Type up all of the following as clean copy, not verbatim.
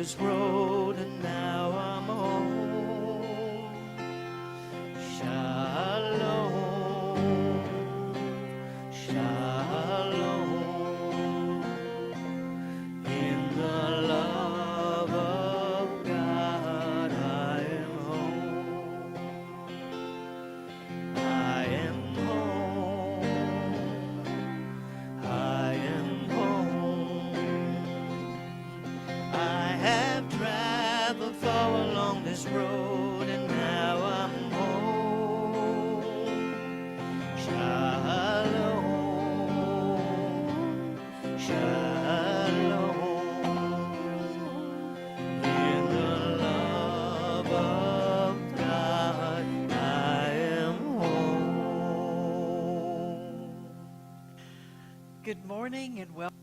this road and now I'm home. Shalom, shalom. In the love of God I am home. I am home. I am home. I have traveled far along this road and now I'm home. Shalom, shalom. In the love of God I am home. Good morning and welcome to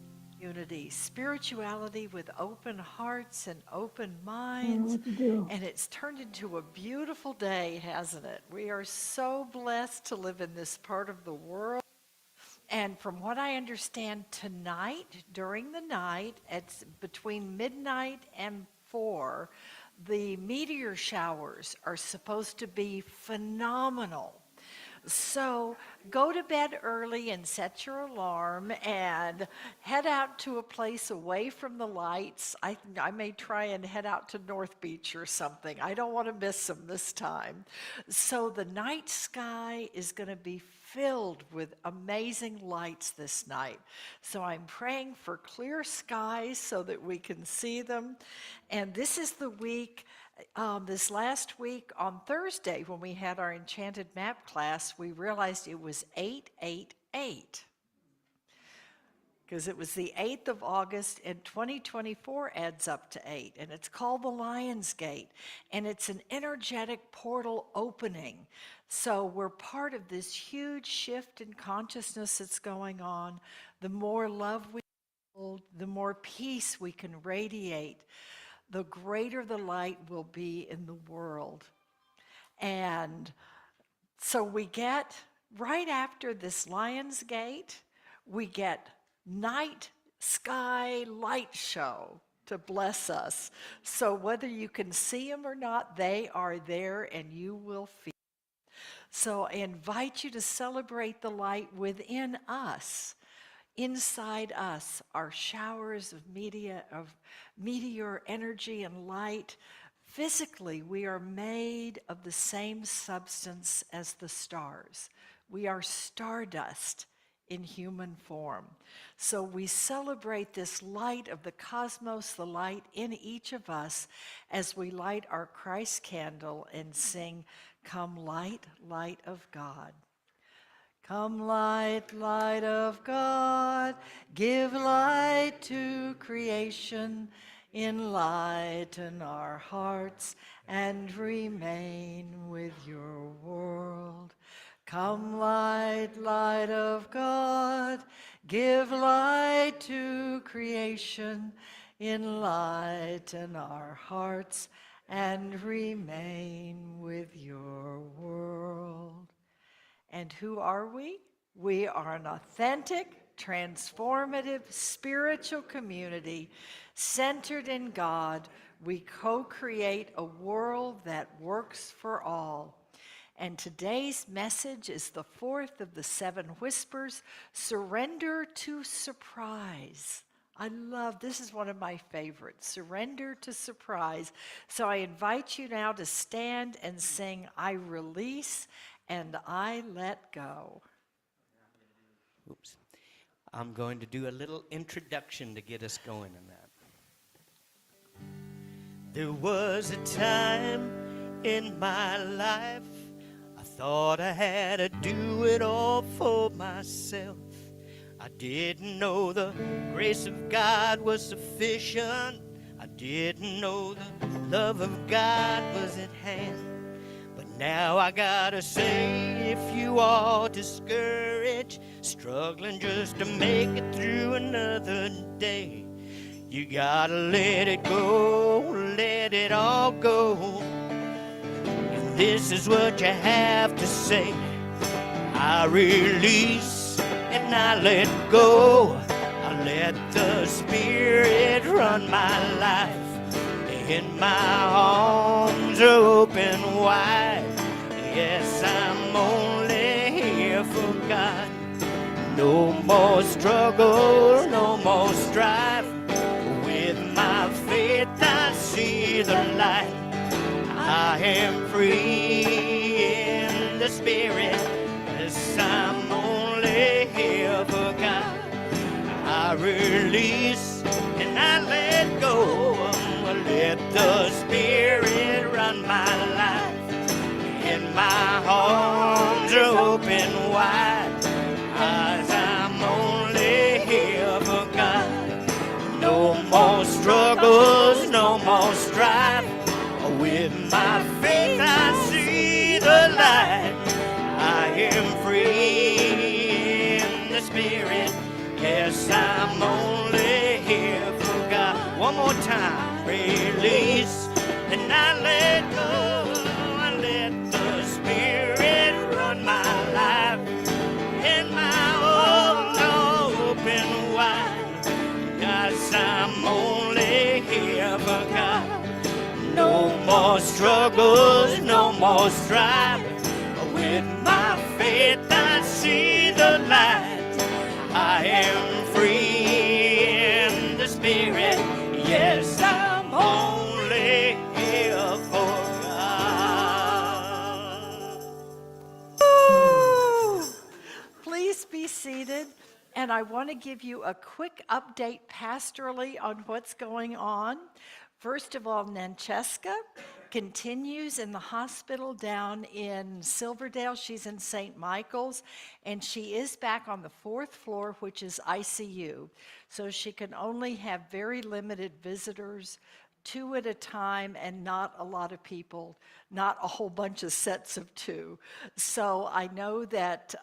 Unity, spirituality with open hearts and open minds. And it's turned into a beautiful day, hasn't it? We are so blessed to live in this part of the world. And from what I understand, tonight, during the night, it's between midnight and 4, the meteor showers are supposed to be phenomenal. So go to bed early and set your alarm and head out to a place away from the lights. I may try and head out to North Beach or something. I don't want to miss them this time. So the night sky is going to be filled with amazing lights this night. So I'm praying for clear skies so that we can see them. And this is the week. This last week on Thursday, when we had our Enchanted Map class, we realized it was 888 because it was the 8th of August, and 2024 adds up to 8, and it's called the Lion's Gate, and it's an energetic portal opening. So we're part of this huge shift in consciousness that's going on. The more love we hold, the more peace we can radiate, the greater the light will be in the world. And so we get, right after this Lion's Gate, we get night sky light show to bless us. So whether you can see them or not, they are there and you will feel. So I invite you to celebrate the light within us. Inside us are showers of meteor energy and light. Physically, we are made of the same substance as the stars. We are stardust in human form. So we celebrate this light of the cosmos, the light in each of us, as we light our Christ candle and sing, "Come light, light of God." Come light, light of God, give light to creation, enlighten our hearts and remain with your world. Come light, light of God, give light to creation, enlighten our hearts and remain with your world. And who are we? We are an authentic, transformative, spiritual community centered in God. We co-create a world that works for all. And today's message is the fourth of the 7 whispers, surrender to surprise. I love, this is one of my favorites, surrender to surprise. So I invite you now to stand and sing, I release and I let go. Oops. I'm going to do a little introduction to get us going on that. There was a time in my life I thought I had to do it all for myself. I didn't know the grace of God was sufficient. I didn't know the love of God was at hand. But now I gotta say, if you are discouraged, struggling just to make it through another day, you gotta let it go, let it all go. And this is what you have to say: I release and I let go. I let the Spirit run my life. and my arms are open wide. Yes, I'm only here for God. No more struggle, no more strife. With my faith I see the light. I am free in the spirit. Yes, I'm only here for God. I release and I let go. Let the spirit run my life. And my arms are open wide. 'Cause I'm only here for God. No more struggles, no more strife. With my faith I see the light. I am free in the spirit. Yes, I'm only here for God. One more time. Release and I let go. I let the spirit run my life. And my arms open wide. Yes, I'm only here for God. No more struggles, no more strife. With my faith I see the light. I am free in the spirit. Yes, I'm only here for God. Woo! Please be seated. And I want to give you a quick update pastorally on what's going on. First of all, Nancheska continues in the hospital down in Silverdale. She's in St. Michael's, and she is back on the 4th floor, which is ICU. So she can only have very limited visitors, 2 at a time, and not a lot of people, not a whole bunch of sets of 2. So I know that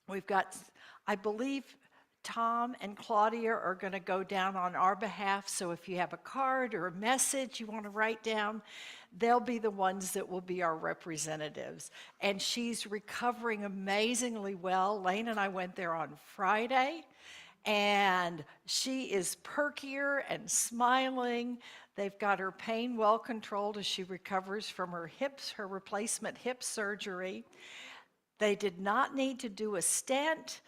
we've got, I believe, Tom and Claudia are going to go down on our behalf. So if you have a card or a message you want to write down, they'll be the ones that will be our representatives. And she's recovering amazingly well. Lane and I went there on Friday, and she is perkier and smiling. They've got her pain well controlled as she recovers from her hips, her replacement hip surgery. They did not need to do a stent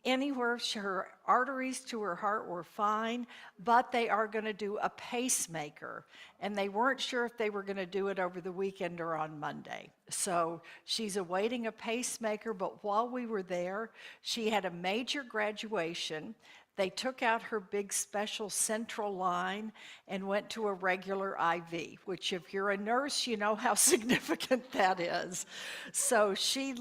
anywhere. Her arteries to her heart were fine, but they are going to do a pacemaker. And they weren't sure if they were going to do it over the weekend or on Monday. So she's awaiting a pacemaker, but while we were there, she had a major graduation. They took out her big special central line and went to a regular IV, which if you're a nurse, you know how significant that is. So she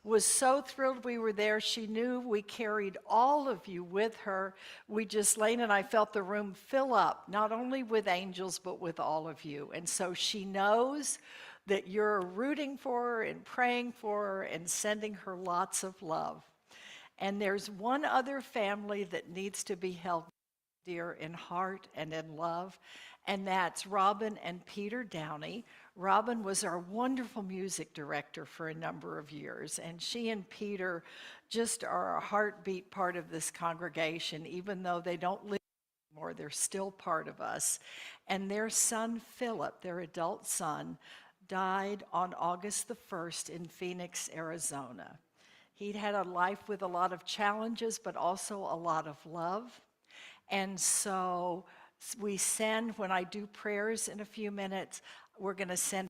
was so thrilled we were there. She knew we carried all of you with her. Lane and I felt the room fill up, not only with angels, but with all of you. And so she knows that you're rooting for her and praying for her and sending her lots of love. And there's one other family that needs to be held dear in heart and in love, and that's Robin and Peter Downey. Robin was our wonderful music director for a number of years, and she and Peter just are a heartbeat part of this congregation. Even though they don't live anymore, they're still part of us. And their son, Philip, their adult son, died on August the 1st in Phoenix, Arizona. He'd had a life with a lot of challenges, but also a lot of love. And so we send, when I do prayers in a few minutes, we're going to send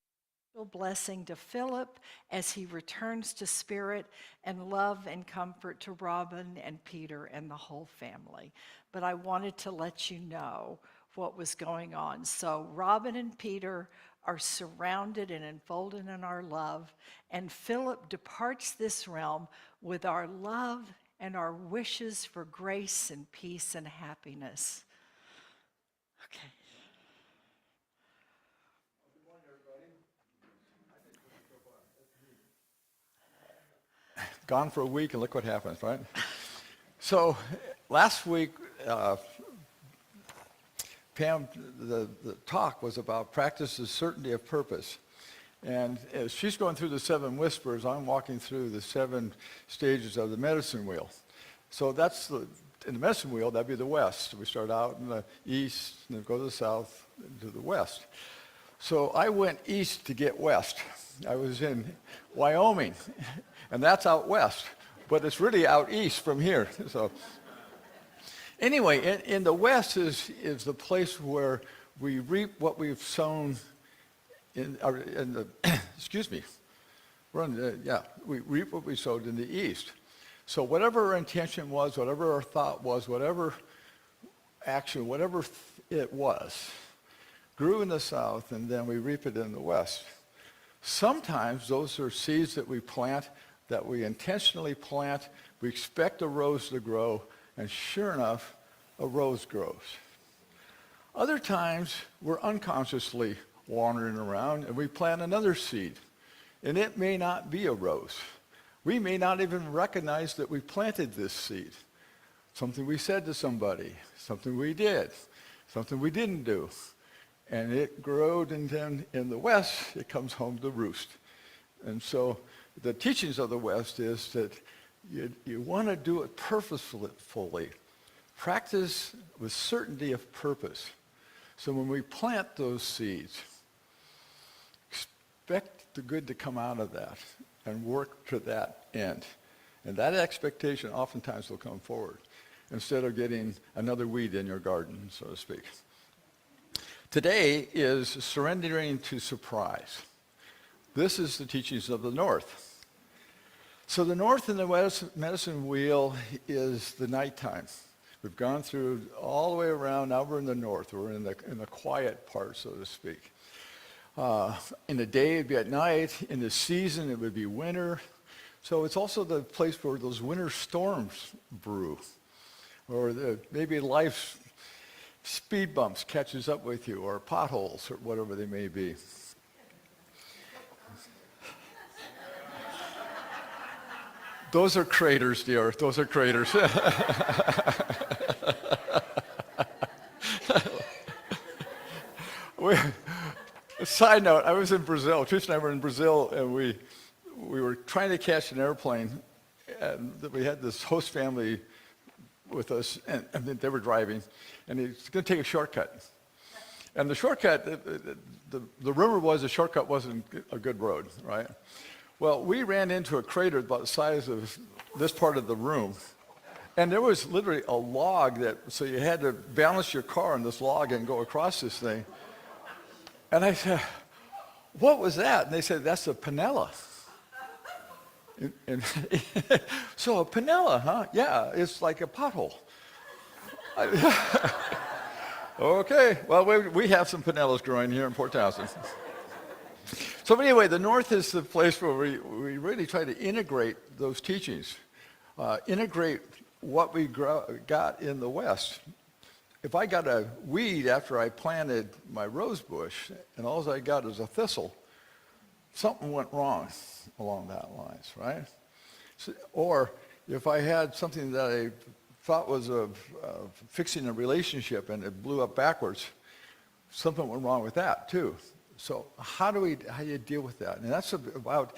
a blessing to Philip as he returns to spirit, and love and comfort to Robin and Peter and the whole family. But I wanted to let you know what was going on. So Robin and Peter are surrounded and enfolded in our love, and Philip departs this realm with our love and our wishes for grace and peace and happiness. Okay. Good morning, everybody. Gone for a week, and look what happens, right? So last week, Pam, the talk was about practice the certainty of purpose. And as she's going through the 7 whispers, I'm walking through the 7 stages of the medicine wheel. So that's the in the medicine wheel, that'd be the west. We start out in the east, and then go to the south, to the west. So I went east to get west. I was in Wyoming, and that's out west, but it's really out east from here. So anyway, in the west is the place where we reap what we've sown in the, excuse me, we reap what we sowed in the east. So whatever our intention was, whatever our thought was, whatever action, whatever it was, grew in the south, and then we reap it in the west. Sometimes those are seeds that we plant, that we intentionally plant. We expect a rose to grow, and sure enough, a rose grows. Other times, we're unconsciously wandering around, and we plant another seed, and it may not be a rose. We may not even recognize that we planted this seed. Something we said to somebody, something we did, something we didn't do. And it growed, and then in the West, it comes home to roost. And so the teachings of the West is that you want to do it purposefully. Practice with certainty of purpose. So when we plant those seeds, expect the good to come out of that and work to that end. And that expectation oftentimes will come forward instead of getting another weed in your garden, so to speak. Today is surrendering to surprise. This is the teachings of the North. So the North in the West medicine wheel is the nighttime. We've gone through all the way around. Now we're in the North. We're in the quiet part, so to speak. In the day, it'd be at night. In the season, it would be winter. So it's also the place where those winter storms brew, or maybe life's speed bumps catches up with you, or potholes, or whatever they may be. Those are craters, dear. Those are craters. Side note, I was in Brazil. Trish and I were in Brazil, and we were trying to catch an airplane, and we had this host family with us, and they were driving, and he's going to take a shortcut. And the shortcut, the rumor was the shortcut wasn't a good road, right? Well, we ran into a crater about the size of this part of the room, and there was literally a log so you had to balance your car on this log and go across this thing. And I said, what was that? And they said, that's a panella. And so a panella, huh? Yeah, it's like a pothole. Okay, well, we have some panellas growing here in Port Townsend. So anyway, the North is the place where we really try to integrate those teachings, integrate what we got in the West. If I got a weed after I planted my rose bush and all I got is a thistle, something went wrong along that lines, right? So, or if I had something that I thought was fixing a relationship and it blew up backwards, something went wrong with that too. So how do you deal with that? And that's about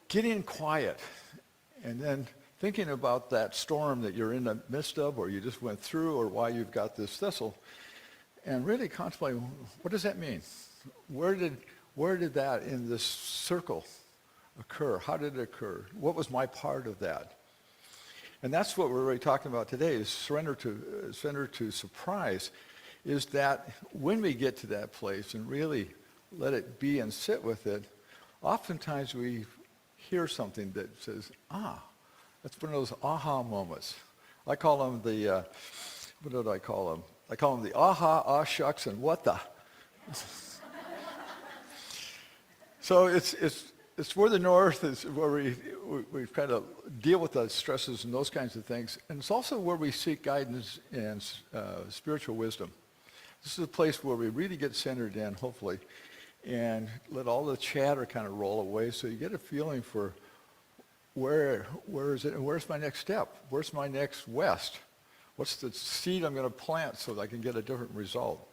getting quiet and then thinking about that storm that you're in the midst of, or you just went through, or why you've got this thistle, and really contemplate, what does that mean? Where did that in this circle occur? How did it occur? What was my part of that? And that's what we're really talking about today, is surrender to surprise, is that when we get to that place and really let it be and sit with it, oftentimes we hear something that says, that's one of those aha moments. I call them what did I call them? I call them the aha, shucks, and what the. So it's where the North is, where we kind of deal with the stresses and those kinds of things. And it's also where we seek guidance and spiritual wisdom. This is a place where we really get centered in, hopefully, and let all the chatter kind of roll away so you get a feeling for where is it, and where's my next step? Where's my next west? What's the seed I'm going to plant so that I can get a different result?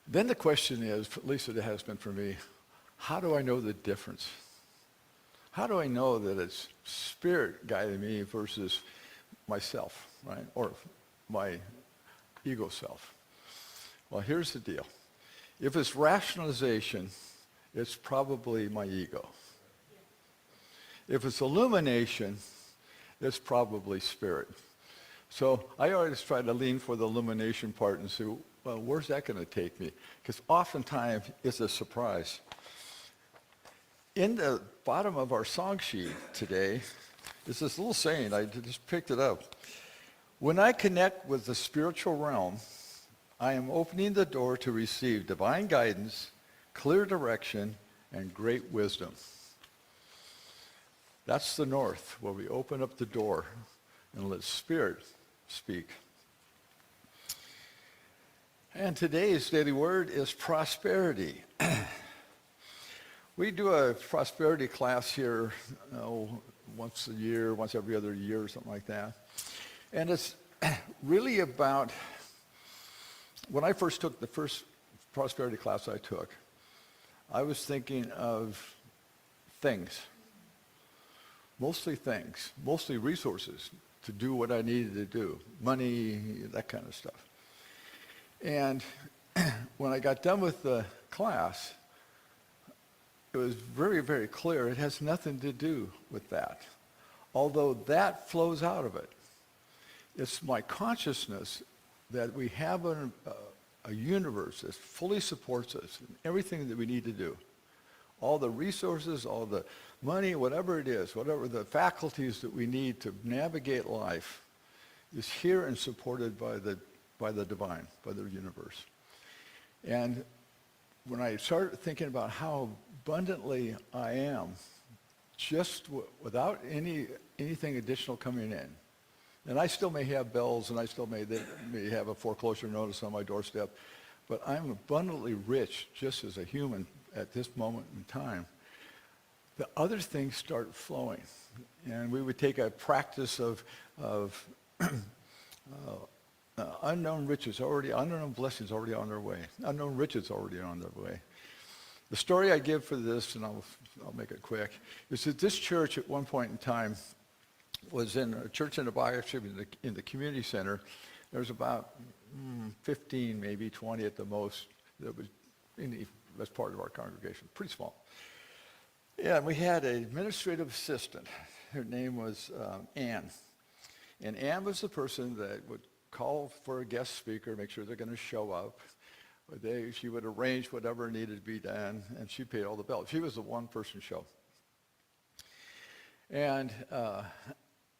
Then the question is, at least it has been for me, how do I know the difference? How do I know that it's Spirit guiding me versus myself, right? Or my ego self. Well, here's the deal. If it's rationalization, it's probably my ego. If it's illumination, it's probably spirit. So I always try to lean for the illumination part and say, well, where's that going to take me? Because oftentimes it's a surprise. In the bottom of our song sheet today is this little saying. I just picked it up. When I connect with the spiritual realm, I am opening the door to receive divine guidance, clear direction, and great wisdom. That's the north, where we open up the door and let spirit speak. And today's daily word is prosperity. We do a prosperity class here once a year, once every other year or something like that. And it's really about, when I first took the first prosperity class I took, I was thinking of things, mostly resources to do what I needed to do, money, that kind of stuff. And when I got done with the class, it was very, very clear it has nothing to do with that. Although that flows out of it. It's my consciousness that we have a universe that fully supports us in everything that we need to do. All the resources, all the money, whatever it is, whatever the faculties that we need to navigate life is here and supported by the divine, by the universe. And when I started thinking about how abundantly I am, just without anything additional coming in, and I still may have bills, and I still may have a foreclosure notice on my doorstep, but I'm abundantly rich just as a human at this moment in time. The other things start flowing, and we would take a practice of unknown riches already, unknown blessings already on their way, unknown riches already on their way. The story I give for this, and I'll make it quick, is that this church at one point in time was in a church in in the community center. There was about 15, maybe 20 at the most that was as part of our congregation, pretty small. Yeah, and we had an administrative assistant. Her name was Ann. And Ann was the person that would call for a guest speaker, make sure they're going to show up. She would arrange whatever needed to be done, and she paid all the bills. She was a one-person show. And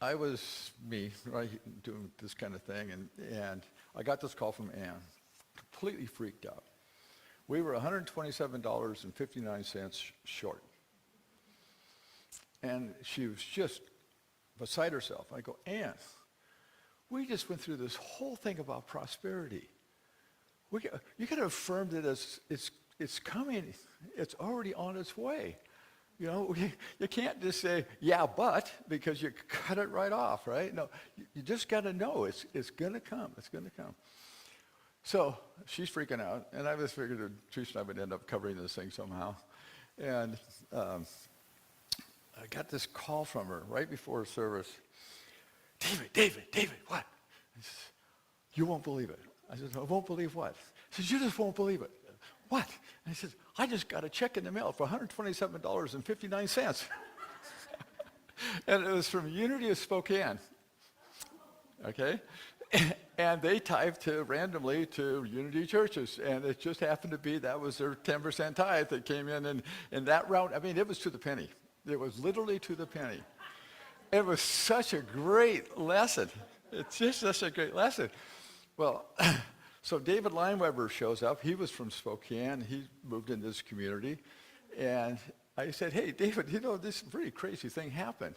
I was me, right, doing this kind of thing, and I got this call from Ann, completely freaked out. We were $127.59 short. And she was just beside herself. I go, Ann, we just went through this whole thing about prosperity. You got to affirm that it's coming. It's already on its way. You know, you can't just say, yeah, but, because you cut it right off, right? No, you just got to know it's going to come. It's going to come. So she's freaking out, and I was figuring that Trish and I would end up covering this thing somehow. And I got this call from her right before service. David, what? I said, you won't believe it. I said, I won't believe what? She said, you just won't believe it. What? And I said, I just got a check in the mail for $127.59. And it was from Unity of Spokane. Okay? And they typed randomly to Unity churches. And it just happened to be that was their 10% tithe that came in. And that round, I mean, it was to the penny. It was literally to the penny. It was such a great lesson. It's just such a great lesson. Well, so David Lineweber shows up. He was from Spokane. He moved into this community. And I said, hey, David, you know, this pretty crazy thing happened.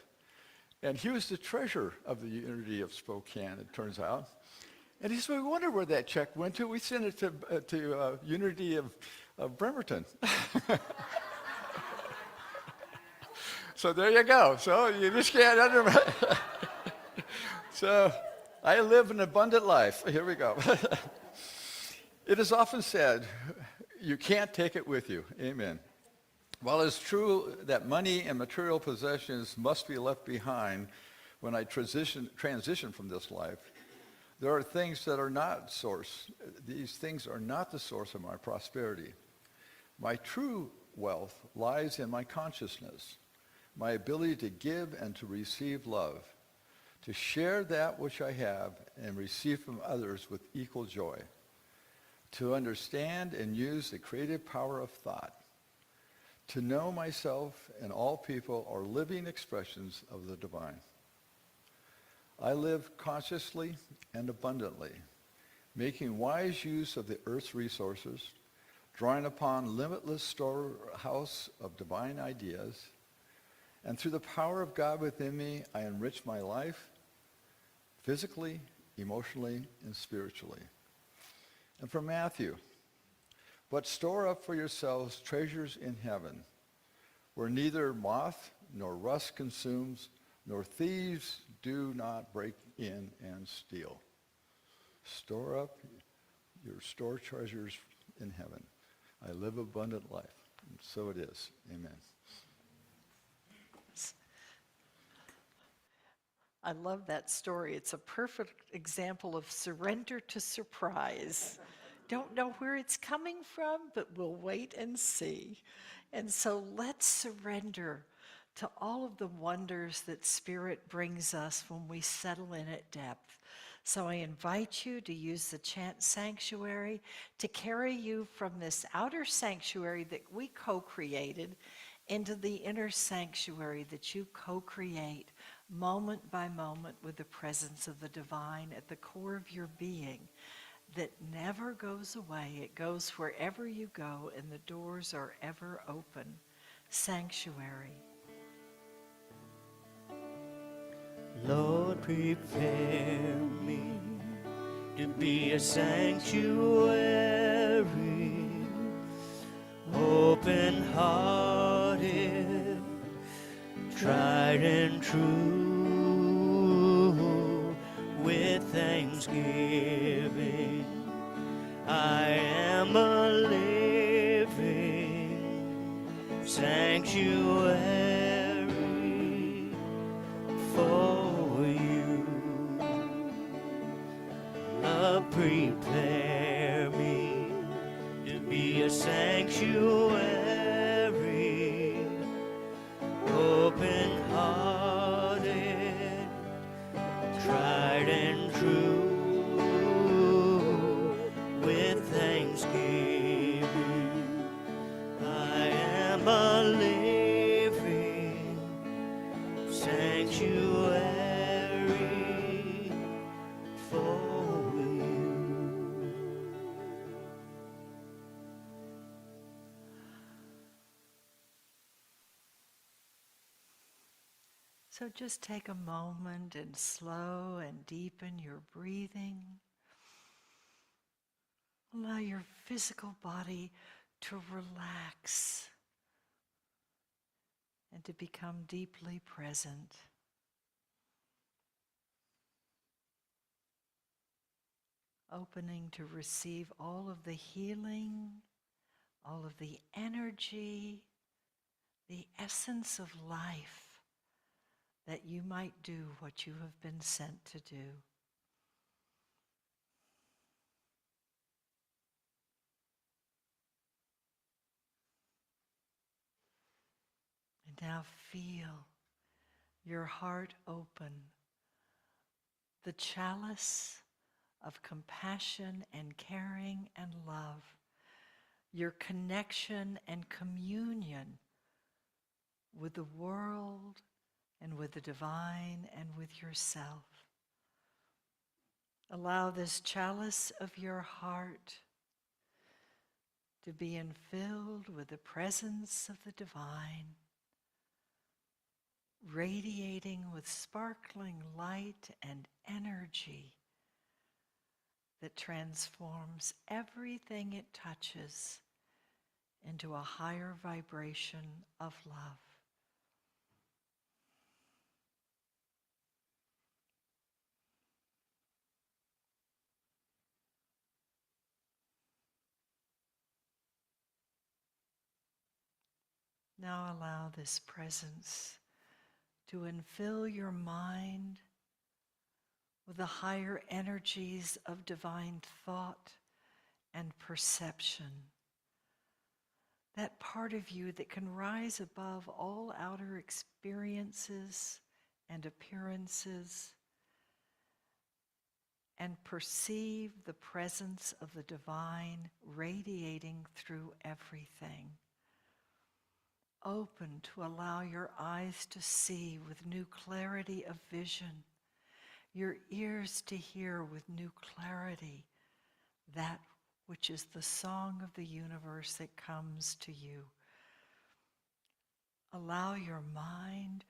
And he was the treasurer of the Unity of Spokane, it turns out. And he said, we wonder where that check went to. We sent it to Unity of Bremerton. So there you go. So you just can't undermine. So I live an abundant life. Here we go. It is often said, you can't take it with you. Amen. While it's true that money and material possessions must be left behind, when I transition from this life, there are things that are not source. These things are not the source of my prosperity. My true wealth lies in my consciousness, my ability to give and to receive love, to share that which I have and receive from others with equal joy, to understand and use the creative power of thought, to know myself and all people are living expressions of the divine. I live consciously and abundantly, making wise use of the earth's resources, drawing upon limitless storehouse of divine ideas, and through the power of God within me, I enrich my life physically, emotionally, and spiritually. And from Matthew, but store up for yourselves treasures in heaven, where neither moth nor rust consumes, nor thieves do not break in and steal. Store up your store treasures in heaven. I live abundant life. And so it is. Amen. I love that story. It's a perfect example of surrender to surprise. Don't know where it's coming from, but we'll wait and see. And so let's surrender to all of the wonders that Spirit brings us when we settle in at depth. So I invite you to use the chant sanctuary to carry you from this outer sanctuary that we co-created into the inner sanctuary that you co-create moment by moment with the presence of the divine at the core of your being that never goes away. It goes wherever you go, and the doors are ever open. Sanctuary. Lord, prepare me to be a sanctuary, open-hearted, tried and true, with thanksgiving. I am a living sanctuary for you. Lord, prepare me to be a sanctuary, open-hearted, tried and true, with thanksgiving. I am a living sanctuary for you. So just take a moment and slow and deepen your breathing. Allow your physical body to relax and to become deeply present. Opening to receive all of the healing, all of the energy, the essence of life, that you might do what you have been sent to do. And now feel your heart open, the chalice of compassion and caring and love, your connection and communion with the world and with the divine and with yourself. Allow this chalice of your heart to be infilled with the presence of the divine, radiating with sparkling light and energy that transforms everything it touches into a higher vibration of love. Now allow this presence to infill your mind with the higher energies of divine thought and perception. That part of you that can rise above all outer experiences and appearances and perceive the presence of the divine radiating through everything. Open to allow your eyes to see with new clarity of vision, your ears to hear with new clarity that which is the song of the universe that comes to you. Allow your mind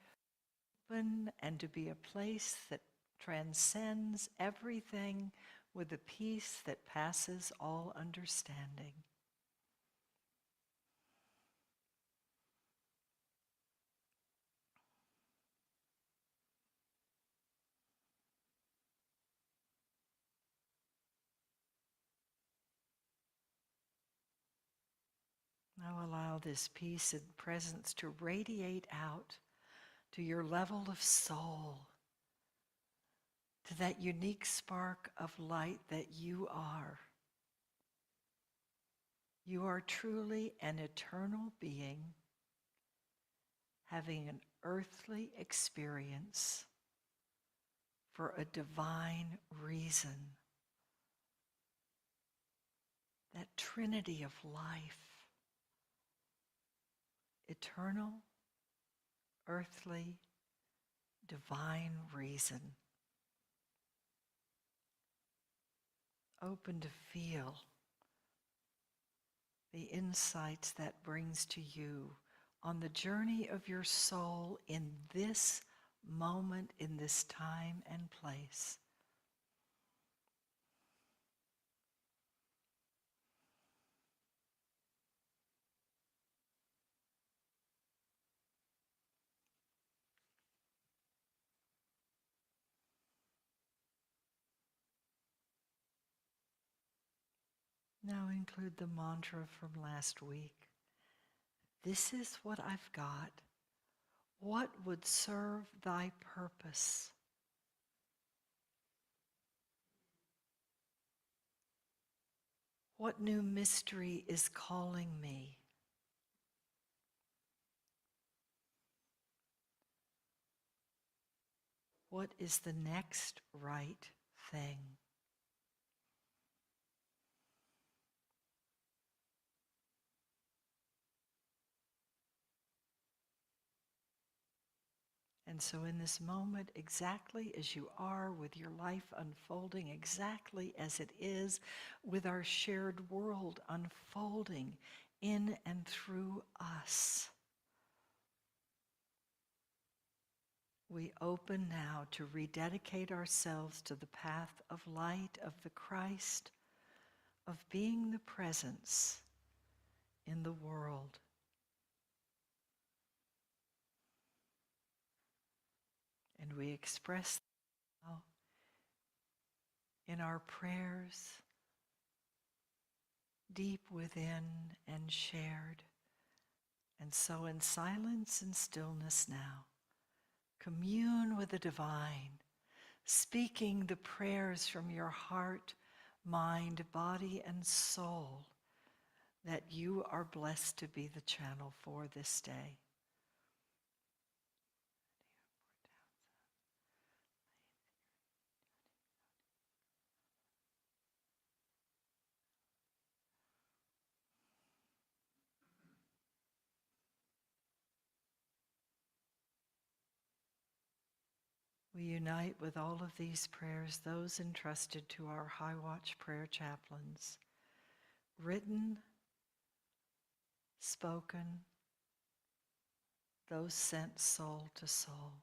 open and to be a place that transcends everything with a peace that passes all understanding. Now allow this peace and presence to radiate out to your level of soul, to that unique spark of light that you are. You are truly an eternal being, having an earthly experience for a divine reason. That trinity of life, eternal, earthly, divine reason. Open to feel the insights that brings to you on the journey of your soul in this moment, in this time and place. Now include the mantra from last week. This is what I've got. What would serve thy purpose? What new mystery is calling me? What is the next right thing? And so in this moment, exactly as you are, with your life unfolding exactly as it is, with our shared world unfolding in and through us, we open now to rededicate ourselves to the path of light of the Christ, of being the presence in the world. And we express now in our prayers, deep within and shared. And so in silence and stillness now, commune with the divine, speaking the prayers from your heart, mind, body, and soul that you are blessed to be the channel for this day. We unite with all of these prayers, those entrusted to our High Watch prayer chaplains, written, spoken, those sent soul to soul.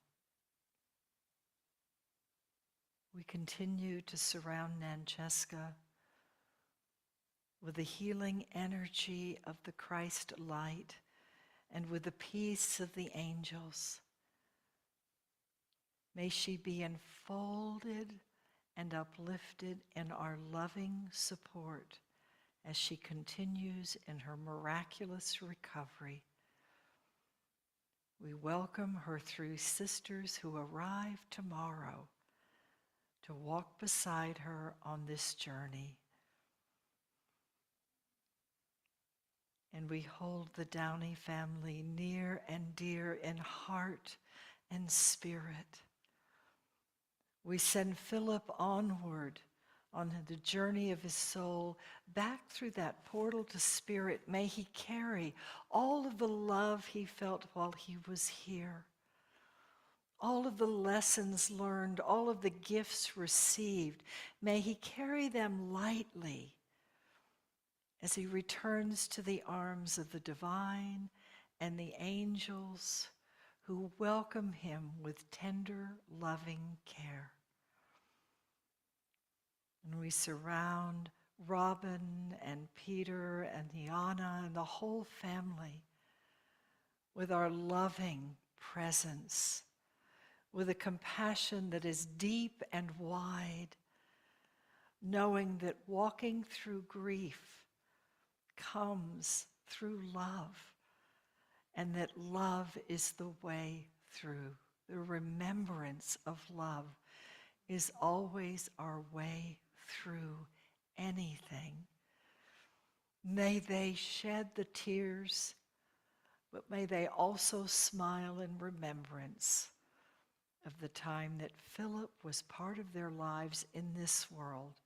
We continue to surround Nancheska with the healing energy of the Christ light and with the peace of the angels. May she be enfolded and uplifted in our loving support as she continues in her miraculous recovery. We welcome her three sisters who arrive tomorrow to walk beside her on this journey. And we hold the Downey family near and dear in heart and spirit. We send Philip onward on the journey of his soul back through that portal to spirit. May he carry all of the love he felt while he was here, all of the lessons learned, all of the gifts received. May he carry them lightly as he returns to the arms of the divine and the angels who welcome him with tender, loving care. And we surround Robin and Peter and Liana and the whole family with our loving presence, with a compassion that is deep and wide, knowing that walking through grief comes through love, and that love is the way through. The remembrance of love is always our way through anything. May they shed the tears, but may they also smile in remembrance of the time that Philip was part of their lives in this world,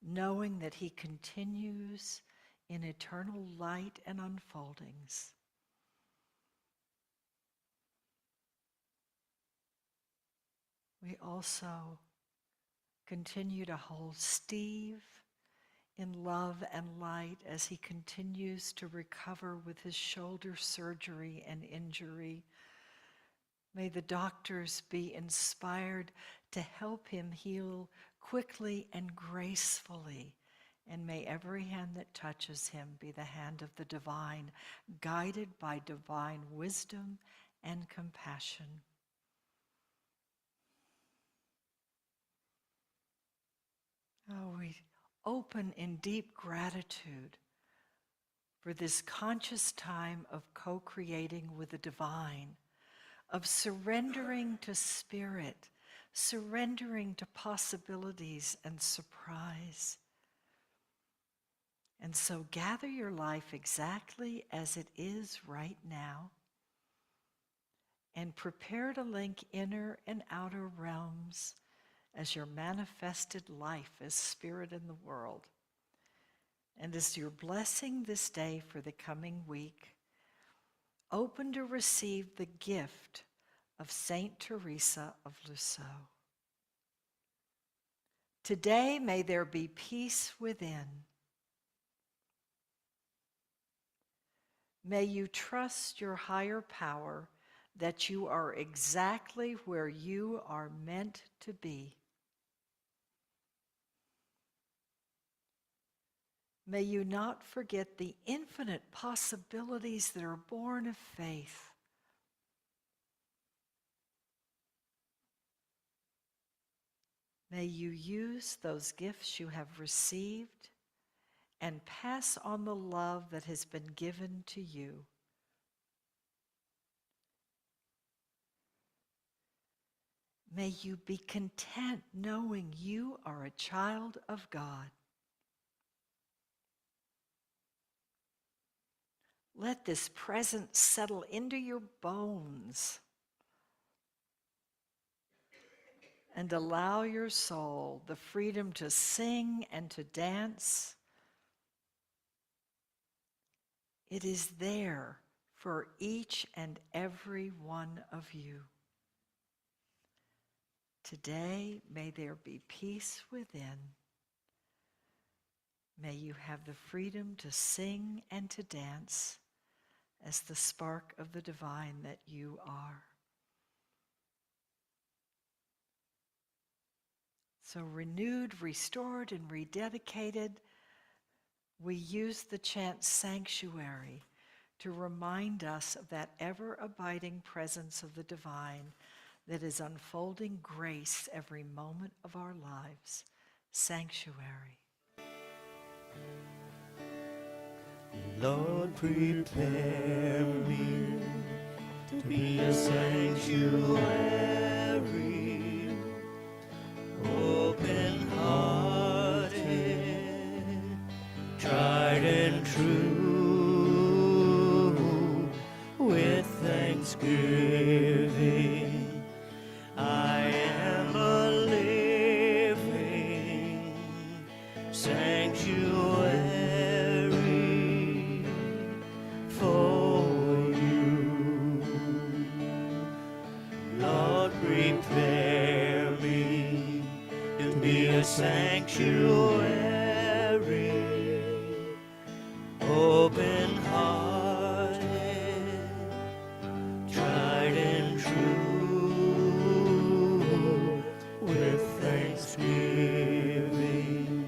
knowing that he continues in eternal light and unfoldings. We also continue to hold Steve in love and light as he continues to recover with his shoulder surgery and injury. May the doctors be inspired to help him heal quickly and gracefully. And may every hand that touches him be the hand of the divine, guided by divine wisdom and compassion. Oh, we open in deep gratitude for this conscious time of co-creating with the divine, of surrendering to spirit, surrendering to possibilities and surprise. And so gather your life exactly as it is right now, and prepare to link inner and outer realms as your manifested life as spirit in the world. And as you're blessing this day for the coming week, open to receive the gift of Saint Teresa of Lisieux. Today, may there be peace within. May you trust your higher power that you are exactly where you are meant to be. May you not forget the infinite possibilities that are born of faith. May you use those gifts you have received and pass on the love that has been given to you. May you be content knowing you are a child of God. Let this presence settle into your bones and allow your soul the freedom to sing and to dance. It is there for each and every one of you. Today, may there be peace within. May you have the freedom to sing and to dance as the spark of the divine that you are. So renewed, restored, and rededicated, we use the chant sanctuary to remind us of that ever-abiding presence of the divine that is unfolding grace every moment of our lives. Sanctuary. Lord, prepare me to be a sanctuary, open-hearted, tried and true, with thanksgiving. I am a living sanctuary for you. Lord, prepare me to be a sanctuary, open-hearted, tried and true, with thanksgiving.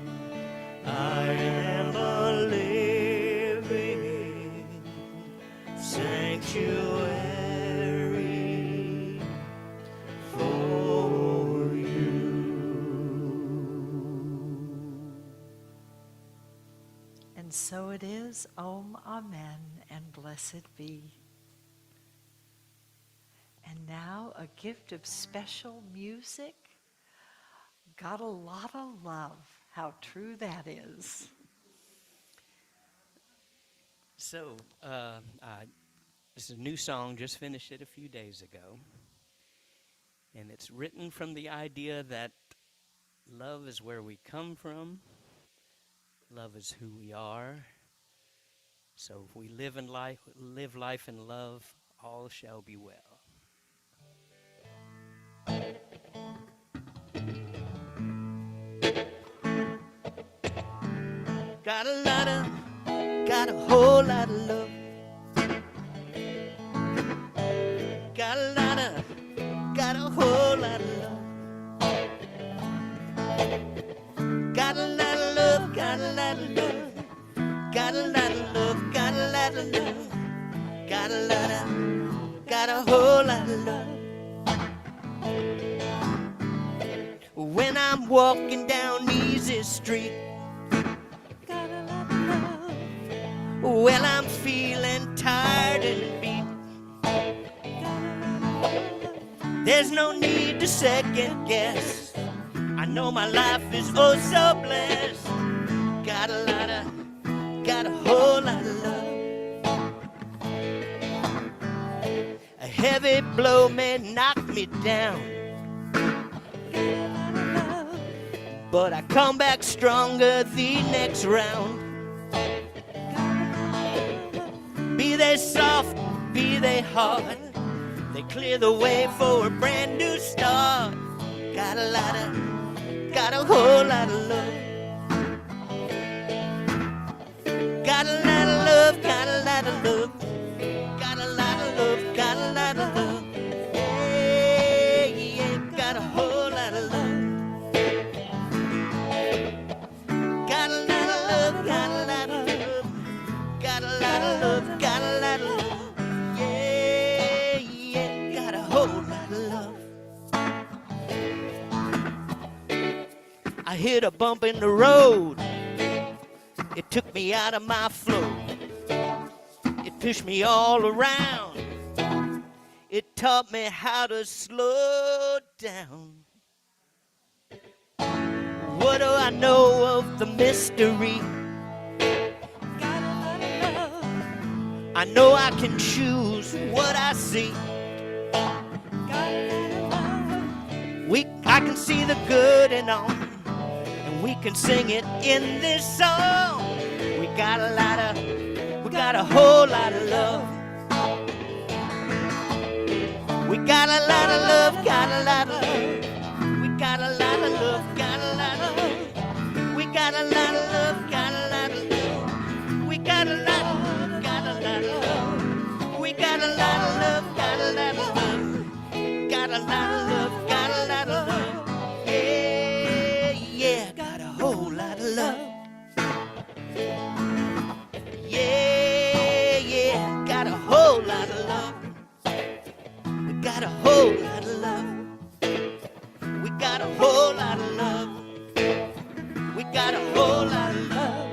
I am a living sanctuary for you. And so it is, amen, and blessed be. And now a gift of special music. Got a lot of love. How true that is. So, this is a new song, just finished it a few days ago. And it's written from the idea that love is where we come from. Love is who we are. So if we live life in love, all shall be well. Got a whole lot of love. Got a whole lot of love. Got a lot of love, got a lot of love. Got a lot of love, got a lot of love. Got a whole lot of love. When I'm walking down Easy Street, got a lot of love. Well, I'm feeling tired and beat. Got a lot of love. There's no need to second guess. I know my life is oh so blessed. Got a whole lot of love. A heavy blow may knock me down, but I come back stronger the next round. Be they soft, be they hard, they clear the way for a brand new start. Got a whole lot of love. Got a lot of love, got a lot of love. Got a lot of love, got a lot of love. Yeah, yeah, got a whole lot of love. Got a lot of love, got a lot of love. Got a lot of love, got a lot of love. Yeah, yeah, got a whole lot of love. I hit a bump in the road. It took me out of my flow. It pushed me all around. It taught me how to slow down. What do I know of the mystery? Got a lot of love. I know I can choose what I see. Got a lot of love. I can see the good in all, and we can sing it in this song. We got a whole lot of love. We got a lot of love, got a lot of love. We got a lot of love, got a lot of love. We got a lot of love, got a lot of love. We got a lot of love, got a lot of love. We got a lot of love, got a lot of love. Got a lot of love, got a lot of love. Yeah, yeah, got a whole lot of love. Yeah, yeah, got a whole lot of love. We got a whole lot of love. We got a whole lot of love. We got a whole lot of love.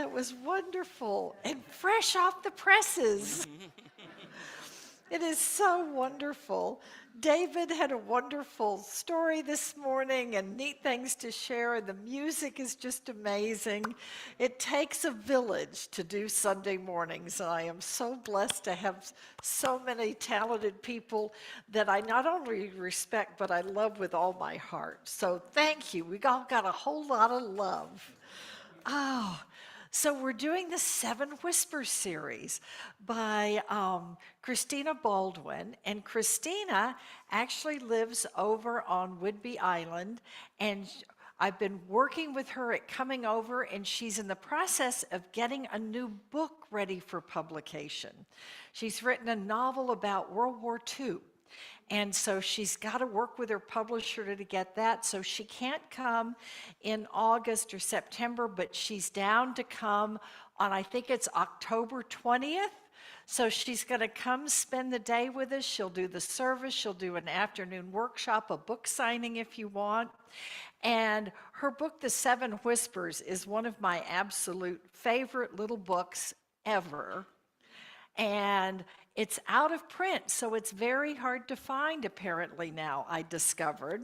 that was wonderful and fresh off the presses. It is so wonderful. David had a wonderful story this morning and neat things to share, and the music is just amazing. It takes a village to do Sunday mornings, and I am so blessed to have so many talented people that I not only respect, but I love with all my heart. So thank you. We all got a whole lot of love. Oh, so we're doing the Seven Whispers series by Christina Baldwin. And Christina actually lives over on Whidbey Island. And I've been working with her at coming over, and she's in the process of getting a new book ready for publication. She's written a novel about World War II. And so she's got to work with her publisher to get that. So she can't come in August or September, but she's down to come on, I think it's October 20th. So she's going to come spend the day with us. She'll do the service. She'll do an afternoon workshop, a book signing if you want. And her book, The Seven Whispers, is one of my absolute favorite little books ever. And it's out of print, so it's very hard to find apparently now, I discovered.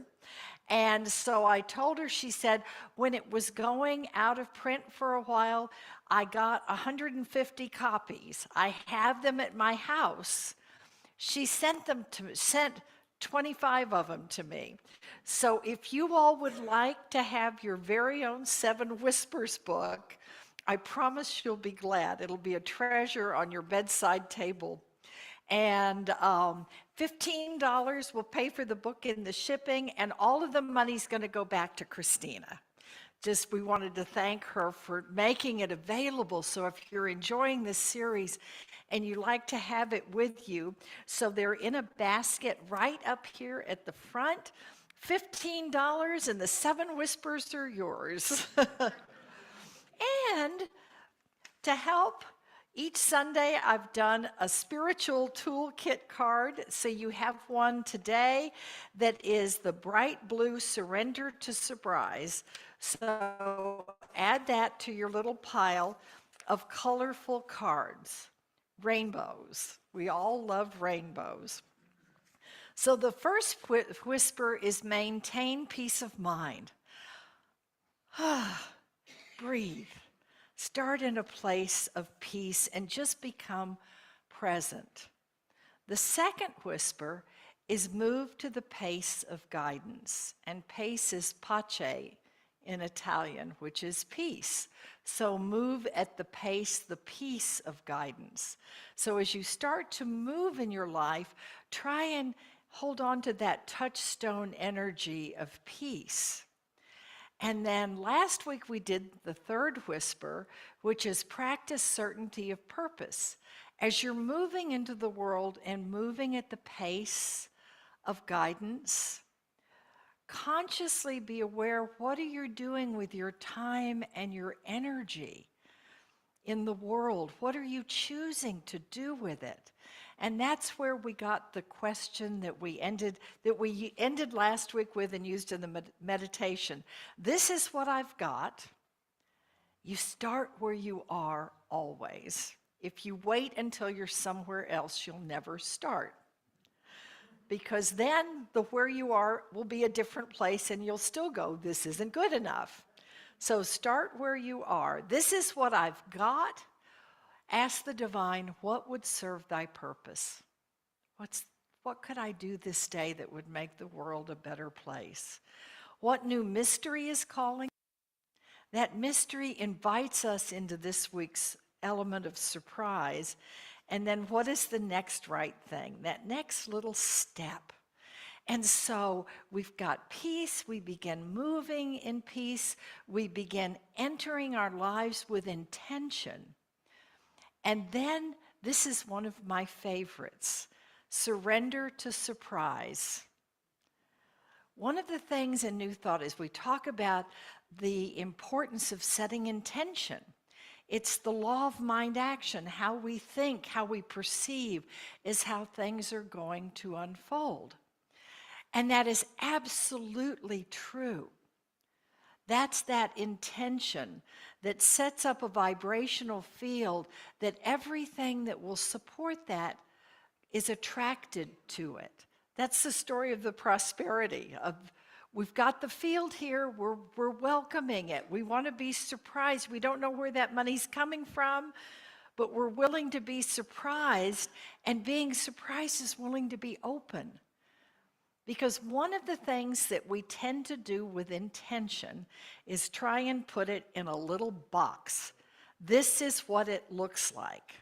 And so I told her, she said, when it was going out of print for a while, I got 150 copies. I have them at my house. She sent 25 of them to me. So if you all would like to have your very own Seven Whispers book, I promise you'll be glad. It'll be a treasure on your bedside table. And $15 will pay for the book and the shipping, and all of the money's going to go back to Christina. Just we wanted to thank her for making it available. So if you're enjoying this series and you like to have it with you, so they're in a basket right up here at the front. $15, and the Seven Whispers are yours. And to help, each Sunday I've done a spiritual toolkit card. So you have one today that is the bright blue Surrender to Surprise. So add that to your little pile of colorful cards. Rainbows. We all love rainbows. So the first whisper is maintain peace of mind. Breathe. Start in a place of peace and just become present. The second whisper is move to the pace of guidance. And pace is pace in Italian, which is peace. So move at the pace, the peace of guidance. So as you start to move in your life, try and hold on to that touchstone energy of peace. And then last week we did the third whisper, which is practice certainty of purpose. As you're moving into the world and moving at the pace of guidance, consciously be aware, what are you doing with your time and your energy in the world? What are you choosing to do with it? And that's where we got the question that we ended last week with and used in the meditation. This is what I've got. You start where you are always. If you wait until you're somewhere else, you'll never start. Because then the where you are will be a different place and you'll still go, this isn't good enough. So start where you are. This is what I've got. Ask the divine, what would serve thy purpose? What could I do this day that would make the world a better place? What new mystery is calling? That mystery invites us into this week's element of surprise. And then what is the next right thing? That next little step. And so we've got peace. We begin moving in peace. We begin entering our lives with intention. And then, this is one of my favorites, surrender to surprise. One of the things in New Thought is we talk about the importance of setting intention. It's the law of mind action. How we think, how we perceive is how things are going to unfold. And that is absolutely true. That's that intention that sets up a vibrational field that everything that will support that is attracted to it. That's the story of the prosperity of we've got the field here, we're welcoming it. We want to be surprised. We don't know where that money's coming from, but we're willing to be surprised, and being surprised is willing to be open. Because one of the things that we tend to do with intention is try and put it in a little box. This is what it looks like.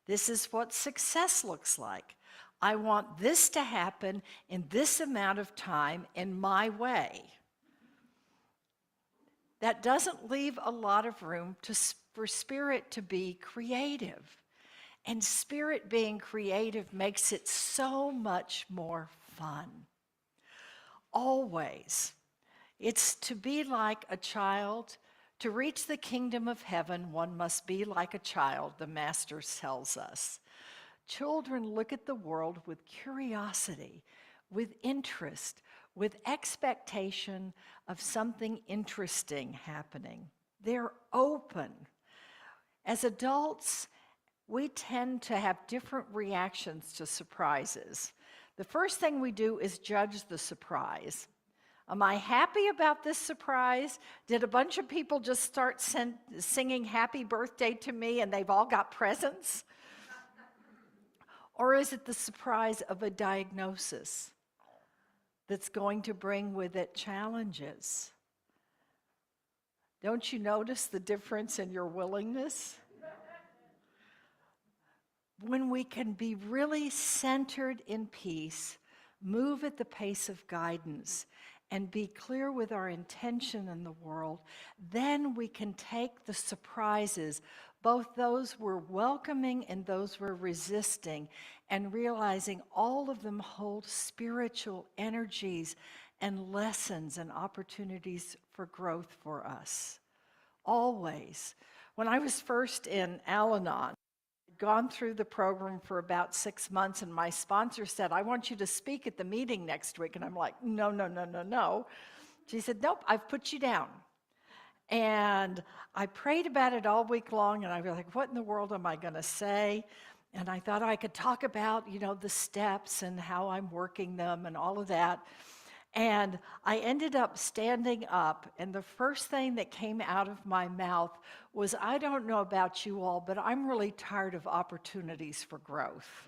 This is what success looks like. I want this to happen in this amount of time in my way. That doesn't leave a lot of room for spirit to be creative. And spirit being creative makes it so much more fun. Always. It's to be like a child. To reach the kingdom of heaven, one must be like a child, the Master tells us. Children look at the world with curiosity, with interest, with expectation of something interesting happening. They're open. As adults, we tend to have different reactions to surprises. The first thing we do is judge the surprise. Am I happy about this surprise? Did a bunch of people just start singing happy birthday to me and they've all got presents? Or is it the surprise of a diagnosis that's going to bring with it challenges? Don't you notice the difference in your willingness? When we can be really centered in peace, move at the pace of guidance, and be clear with our intention in the world, then we can take the surprises, both those we're welcoming and those we're resisting, and realizing all of them hold spiritual energies and lessons and opportunities for growth for us. Always. When I was first in Al-Anon, gone through the program for about 6 months, and my sponsor said, I want you to speak at the meeting next week. And I'm like, no. She said, nope, I've put you down. And I prayed about it all week long, and I was like, what in the world am I going to say? And I thought I could talk about, the steps and how I'm working them and all of that. And I ended up standing up, and the first thing that came out of my mouth was, I don't know about you all, but I'm really tired of opportunities for growth.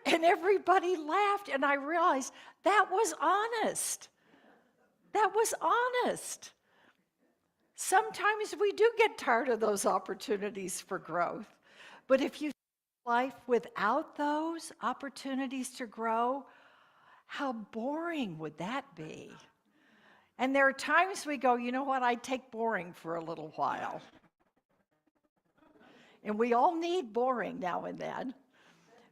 And everybody laughed, and I realized that was honest. That was honest. Sometimes we do get tired of those opportunities for growth. But if you life without those opportunities to grow, how boring would that be? And there are times we go, you know what, I'd take boring for a little while. And we all need boring now and then.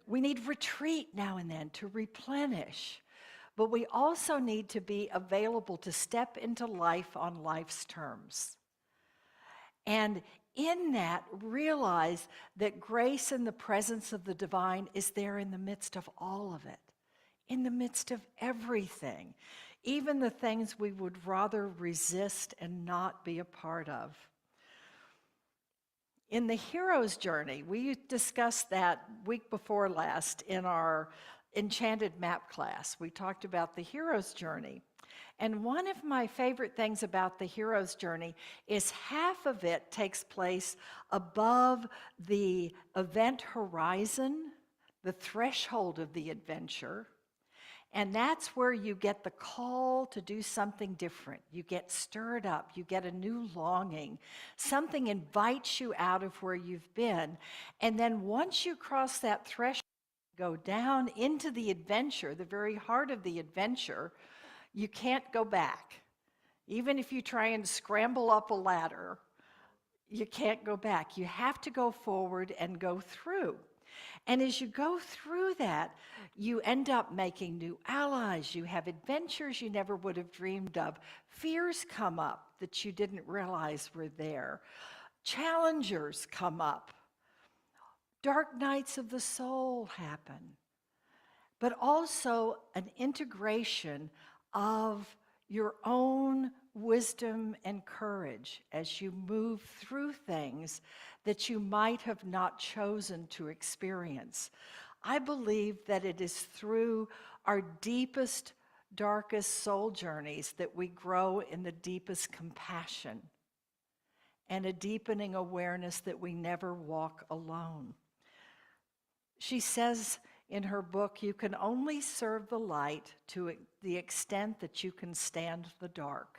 We need retreat now and then to replenish. But we also need to be available to step into life on life's terms. And in that, realize that grace and the presence of the divine is there in the midst of all of it, in the midst of everything, even the things we would rather resist and not be a part of. In the hero's journey, we discussed that week before last in our Enchanted Map class. We talked about the hero's journey. And one of my favorite things about the hero's journey is half of it takes place above the event horizon, the threshold of the adventure. And that's where you get the call to do something different. You get stirred up, you get a new longing. Something invites you out of where you've been. And then once you cross that threshold, go down into the adventure, the very heart of the adventure, you can't go back. Even if you try and scramble up a ladder, you can't go back. You have to go forward and go through. And as you go through that, you end up making new allies. You have adventures you never would have dreamed of. Fears come up that you didn't realize were there. Challengers come up. Dark nights of the soul happen. But also an integration of your own wisdom and courage as you move through things that you might have not chosen to experience. I believe that it is through our deepest, darkest soul journeys that we grow in the deepest compassion and a deepening awareness that we never walk alone. She says in her book, you can only serve the light to the extent that you can stand the dark.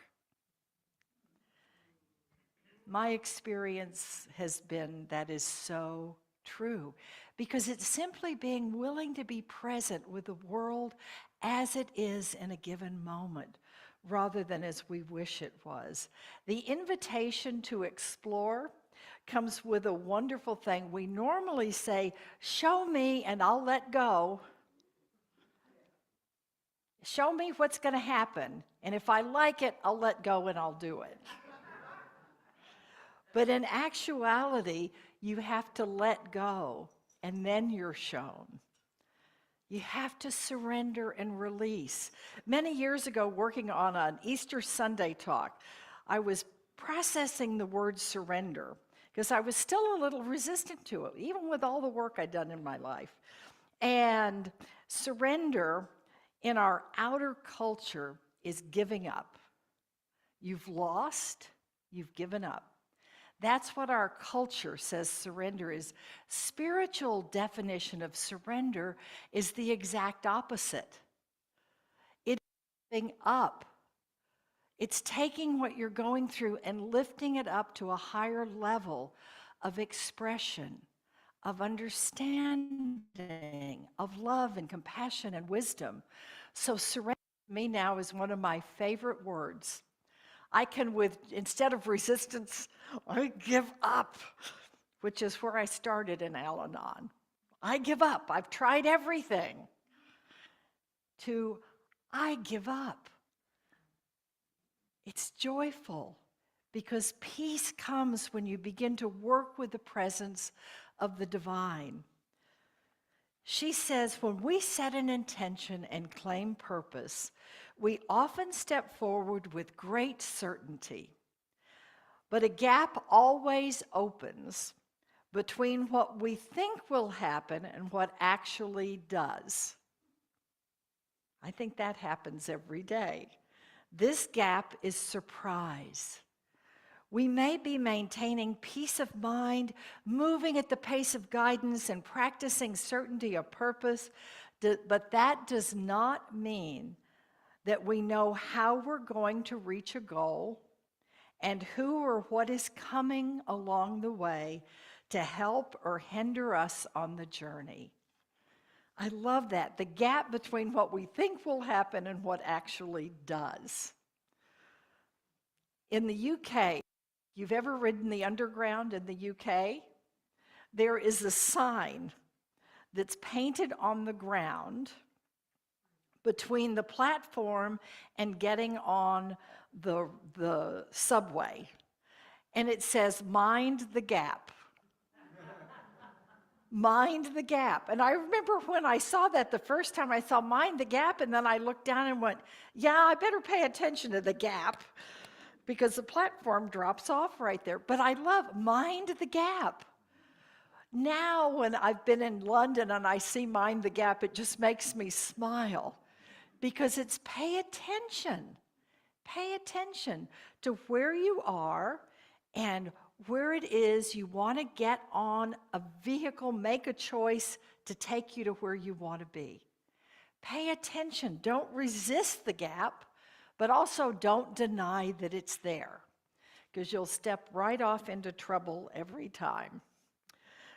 My experience has been that is so true, because it's simply being willing to be present with the world as it is in a given moment, rather than as we wish it was. The invitation to explore comes with a wonderful thing. We normally say, show me and I'll let go. Show me what's going to happen, and if I like it, I'll let go and I'll do it. But in actuality, you have to let go, and then you're shown. You have to surrender and release. Many years ago, working on an Easter Sunday talk, I was processing the word surrender because I was still a little resistant to it, even with all the work I'd done in my life. And surrender in our outer culture is giving up. You've lost, you've given up. That's what our culture says surrender is. Spiritual definition of surrender is the exact opposite. It's giving up. It's taking what you're going through and lifting it up to a higher level of expression, of understanding, of love and compassion and wisdom. So surrender to me now is one of my favorite words. I can, instead of resistance, I give up, which is where I started in Al-Anon. I give up. I've tried everything. To I give up. It's joyful because peace comes when you begin to work with the presence of the divine. She says, when we set an intention and claim purpose, we often step forward with great certainty. But a gap always opens between what we think will happen and what actually does. I think that happens every day. This gap is surprise. We may be maintaining peace of mind, moving at the pace of guidance and practicing certainty of purpose, but that does not mean that we know how we're going to reach a goal and who or what is coming along the way to help or hinder us on the journey. I love that, the gap between what we think will happen and what actually does. In the UK, you've ever ridden the underground in the UK? There is a sign that's painted on the ground between the platform and getting on the subway. And it says, mind the gap. Mind the gap. And I remember when I saw that the first time, I saw mind the gap, and then I looked down and went, yeah, I better pay attention to the gap because the platform drops off right there. But I love mind the gap. Now when I've been in London and I see mind the gap, it just makes me smile because it's pay attention. Pay attention to where you are and where it is you want to get on a vehicle, make a choice to take you to where you want to be. Pay attention. Don't resist the gap, but also don't deny that it's there, because you'll step right off into trouble every time.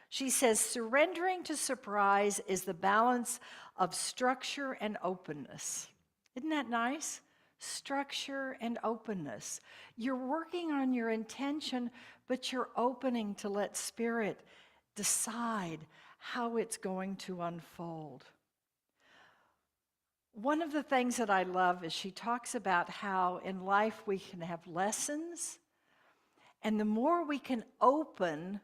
She says, surrendering to surprise is the balance of structure and openness. Isn't that nice? Structure and openness. You're working on your intention, but you're opening to let Spirit decide how it's going to unfold. One of the things that I love is she talks about how in life we can have lessons, and the more we can open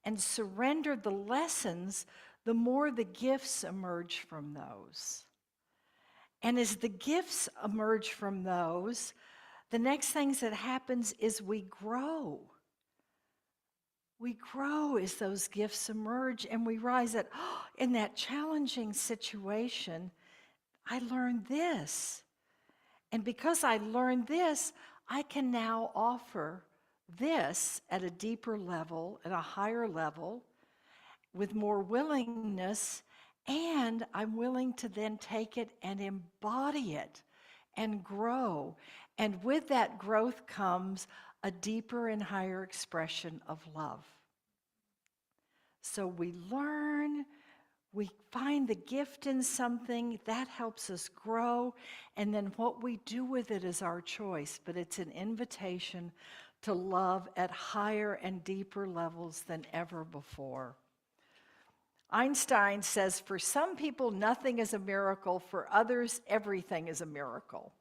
and surrender the lessons, the more the gifts emerge from those. And as the gifts emerge from those, the next things that happens is we grow. We grow as those gifts emerge, and we realize that in that challenging situation, I learned this. And because I learned this, I can now offer this at a deeper level, at a higher level, with more willingness, and I'm willing to then take it and embody it and grow. And with that growth comes a deeper and higher expression of love. So we learn, we find the gift in something, that helps us grow, and then what we do with it is our choice, but it's an invitation to love at higher and deeper levels than ever before. Einstein says, for some people, nothing is a miracle. For others, everything is a miracle.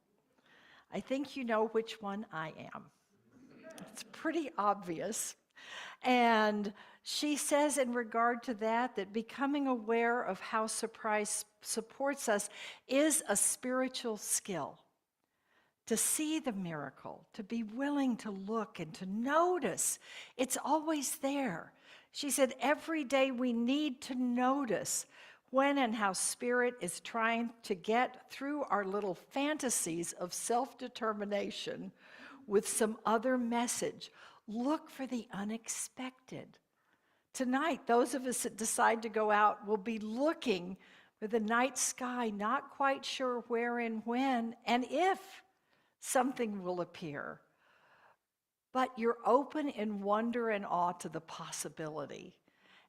I think you know which one I am. It's pretty obvious. And she says in regard to that, that becoming aware of how surprise supports us is a spiritual skill. To see the miracle, to be willing to look and to notice, it's always there. She said, every day we need to notice when and how Spirit is trying to get through our little fantasies of self-determination with some other message. Look for the unexpected. Tonight, those of us that decide to go out will be looking for the night sky, not quite sure where and when, and if something will appear. But you're open in wonder and awe to the possibility.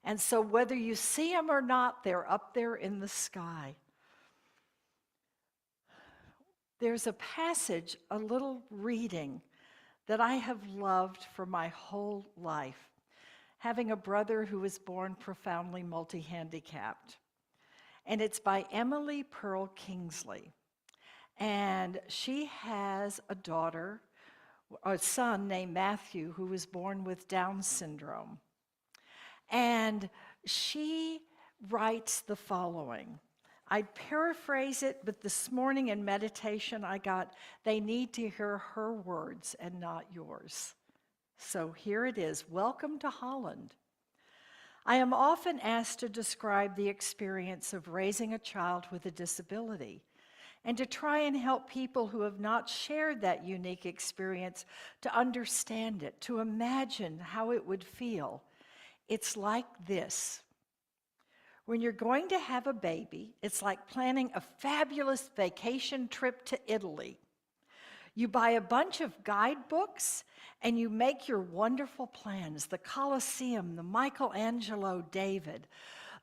And so whether you see them or not, they're up there in the sky. There's a passage, a little reading, that I have loved for my whole life, having a brother who was born profoundly multi-handicapped. And it's by Emily Pearl Kingsley. And she has a son named Matthew, who was born with Down syndrome. And she writes the following. I'd paraphrase it, but this morning in meditation I got, they need to hear her words and not yours. So here it is. Welcome to Holland. I am often asked to describe the experience of raising a child with a disability, and to try and help people who have not shared that unique experience to understand it, to imagine how it would feel. It's like this. When you're going to have a baby, it's like planning a fabulous vacation trip to Italy. You buy a bunch of guidebooks and you make your wonderful plans, the Colosseum, the Michelangelo David,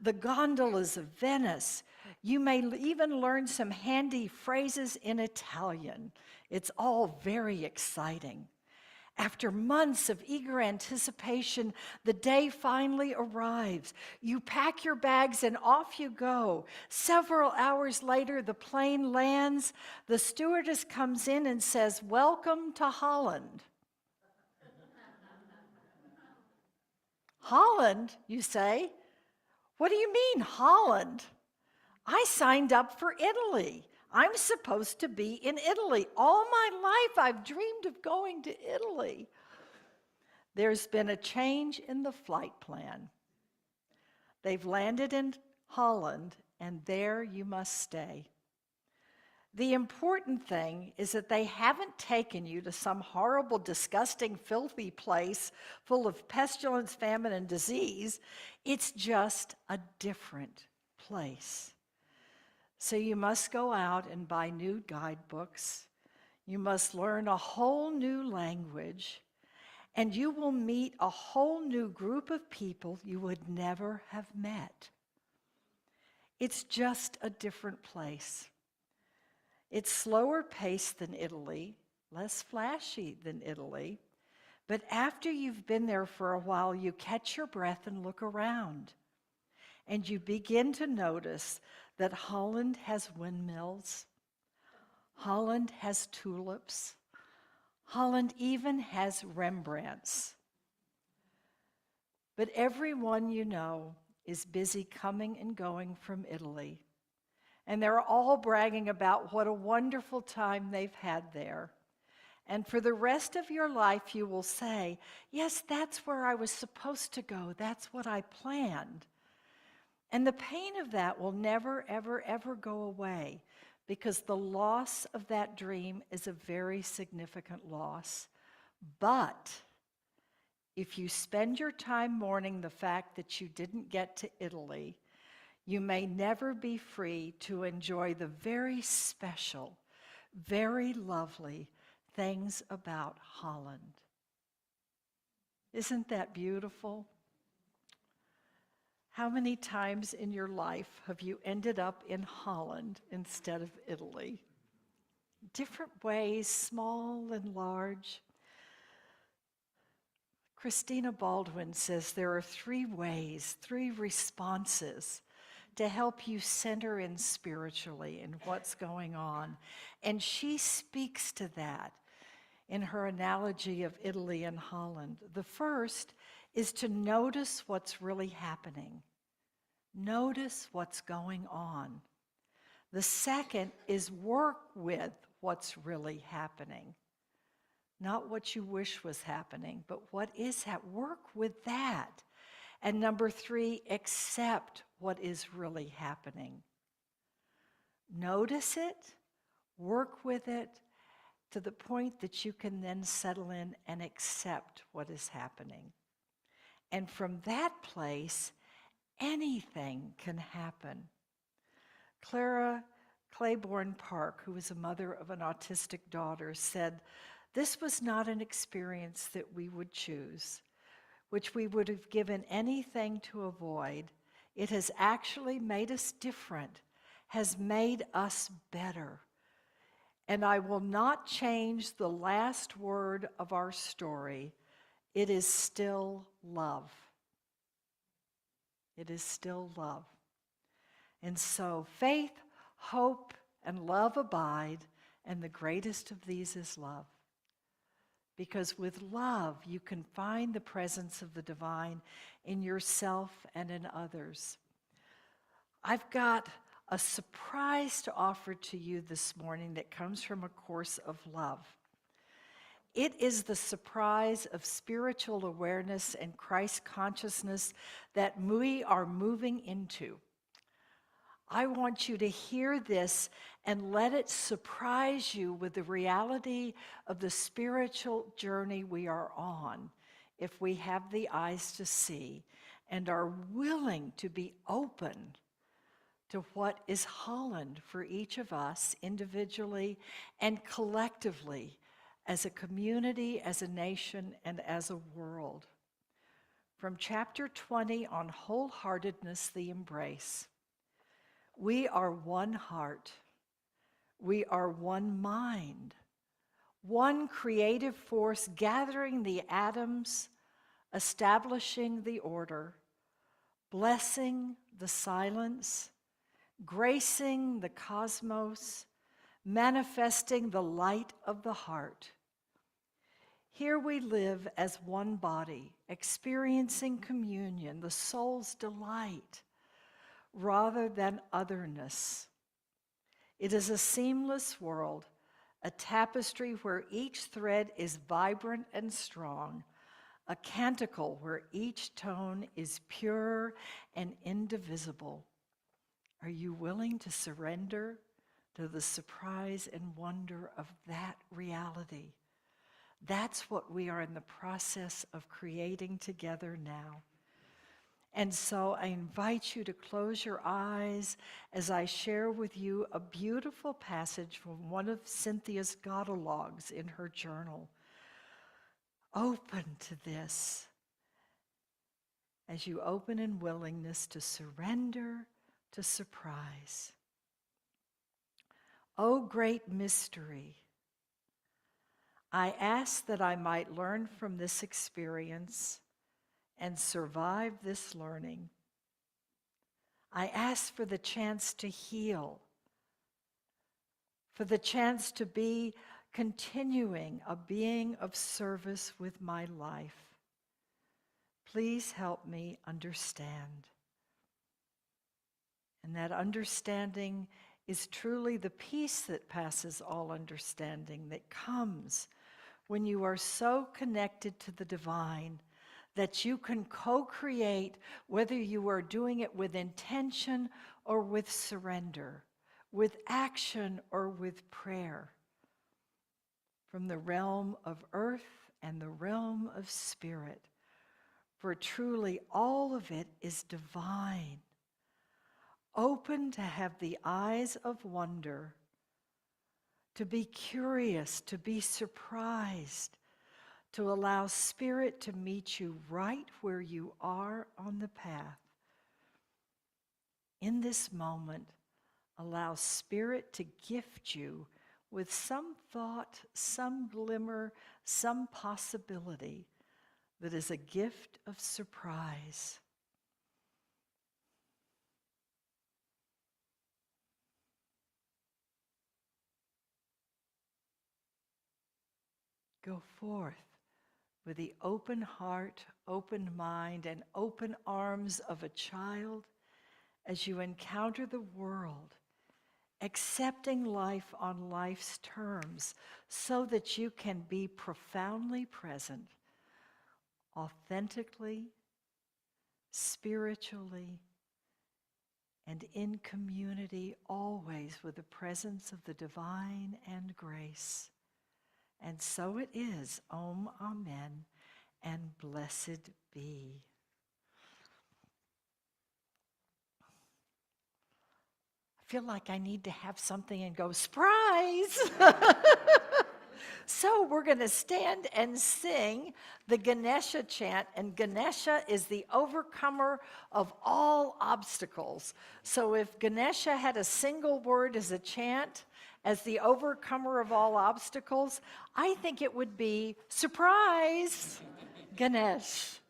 the gondolas of Venice. You may even learn some handy phrases in Italian. It's all very exciting. After months of eager anticipation, the day finally arrives. You pack your bags and off you go. Several hours later, the plane lands. The stewardess comes in and says, "Welcome to Holland." Holland, you say? What do you mean, Holland? I signed up for Italy. I'm supposed to be in Italy. All my life I've dreamed of going to Italy. There's been a change in the flight plan. They've landed in Holland, and there you must stay. The important thing is that they haven't taken you to some horrible, disgusting, filthy place full of pestilence, famine, and disease. It's just a different place. So you must go out and buy new guidebooks. You must learn a whole new language, and you will meet a whole new group of people you would never have met. It's just a different place. It's slower paced than Italy, less flashy than Italy, but after you've been there for a while, you catch your breath and look around, and you begin to notice that Holland has windmills, Holland has tulips, Holland even has Rembrandts. But everyone you know is busy coming and going from Italy, And they're all bragging about what a wonderful time they've had there. And for the rest of your life, you will say, yes, that's where I was supposed to go. That's what I planned. And the pain of that will never, ever, ever go away, because the loss of that dream is a very significant loss. But if you spend your time mourning the fact that you didn't get to Italy, you may never be free to enjoy the very special, very lovely things about Holland. Isn't that beautiful? How many times in your life have you ended up in Holland instead of Italy? Different ways, small and large. Christina Baldwin says there are 3 ways, 3 responses to help you center in spiritually in what's going on. And she speaks to that in her analogy of Italy and Holland. The first is to notice what's really happening. Notice what's going on. The second is work with what's really happening. Not what you wish was happening, but what is happening. Work with that. And number 3, accept what is really happening. Notice it, work with it, to the point that you can then settle in and accept what is happening. And from that place, anything can happen. Clara Claiborne Park, who was a mother of an autistic daughter, said, "This was not an experience that we would choose, which we would have given anything to avoid. It has actually made us different, has made us better. And I will not change the last word of our story. It is still love." It is still love. And so faith, hope, and love abide, and the greatest of these is love. Because with love, you can find the presence of the divine in yourself and in others. I've got a surprise to offer to you this morning that comes from A Course of Love. It is the surprise of spiritual awareness and Christ consciousness that we are moving into. I want you to hear this and let it surprise you with the reality of the spiritual journey we are on, if we have the eyes to see and are willing to be open to what is Holland for each of us individually and collectively, as a community, as a nation, and as a world. From chapter 20 on wholeheartedness, the embrace. We are one heart. We are one mind. One creative force gathering the atoms, establishing the order, blessing the silence, gracing the cosmos, manifesting the light of the heart. Here we live as one body, experiencing communion, the soul's delight, rather than otherness. It is a seamless world, a tapestry where each thread is vibrant and strong, a canticle where each tone is pure and indivisible. Are you willing to surrender to the surprise and wonder of that reality? That's what we are in the process of creating together now. And so I invite you to close your eyes as I share with you a beautiful passage from one of Cynthia's Godalogues in her journal. Open to this as you open in willingness to surrender to surprise. O great mystery, I ask that I might learn from this experience and survive this learning. I ask for the chance to heal, for the chance to be continuing a being of service with my life. Please help me understand. And that understanding is truly the peace that passes all understanding that comes when you are so connected to the divine that you can co-create, whether you are doing it with intention or with surrender, with action or with prayer, from the realm of earth and the realm of spirit. For truly all of it is divine, open to have the eyes of wonder, to be curious, to be surprised, to allow spirit to meet you right where you are on the path. In this moment, allow spirit to gift you with some thought, some glimmer, some possibility that is a gift of surprise. Go forth with the open heart, open mind, and open arms of a child as you encounter the world, accepting life on life's terms so that you can be profoundly present, authentically, spiritually, and in community, always with the presence of the divine and grace. And so it is, Om, Amen, and blessed be. I feel like I need to have something and go, surprise! So we're going to stand and sing the Ganesha chant, and Ganesha is the overcomer of all obstacles. So if Ganesha had a single word as a chant, as the overcomer of all obstacles, I think it would be surprise, Ganesh.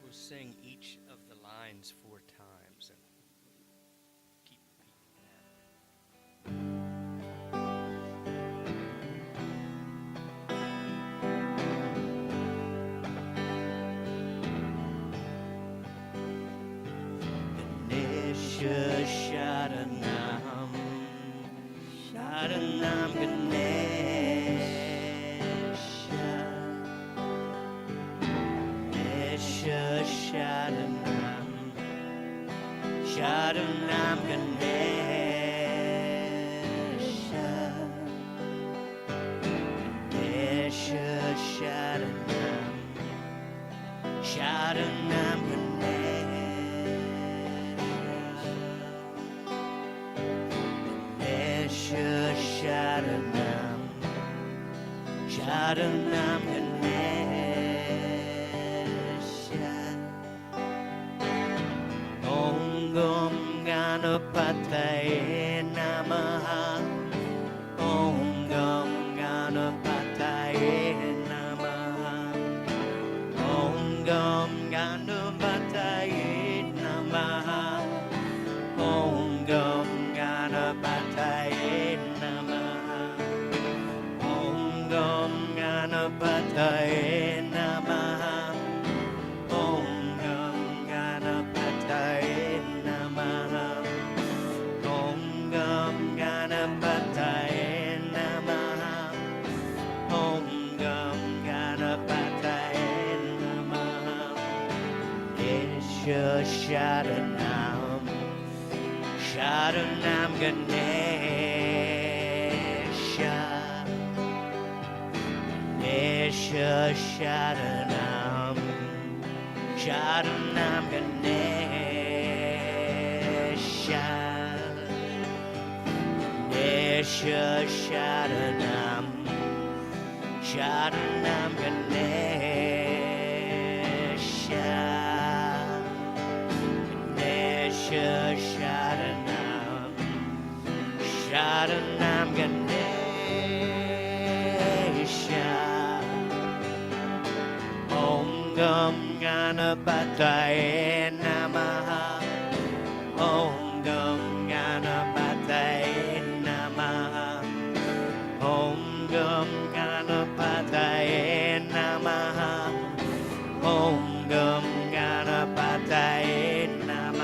We'll sing each of the lines 4 times and keep repeating that. Ganesha Sharanam, Sharanam Ganesha, Ganesha Sharanam, Sharanam Ganesha, Ganesha Sharanam, Sharanam Ganesha. Sharanam, Sharanam Ganesha, Om Gam Ganapataye Namaha, Om Gam Ganapataye Namaha, Om Gam Ganapataye Namaha, Om Gam Ganapataye Namaha, Om Gam Ganapataye Namaha, Om Gam Ganapataye Namaha, Om Gam Ganapataye Namaha, Om Gam Ganapataye Namaha, Ganesha Sharanam, Sharanam Ganesha, Ganesha Sharanam, Sharanam Ganesha, Ganesha Sharanam, Sharanam Ganesha, Ganesha Sharanam, Sharanam Ganesha, Om Gam Ganapataye Namaha, Om Gam Ganapataye Namaha, Om Gam Ganapataye Namaha, Om Gam Ganapataye Namaha.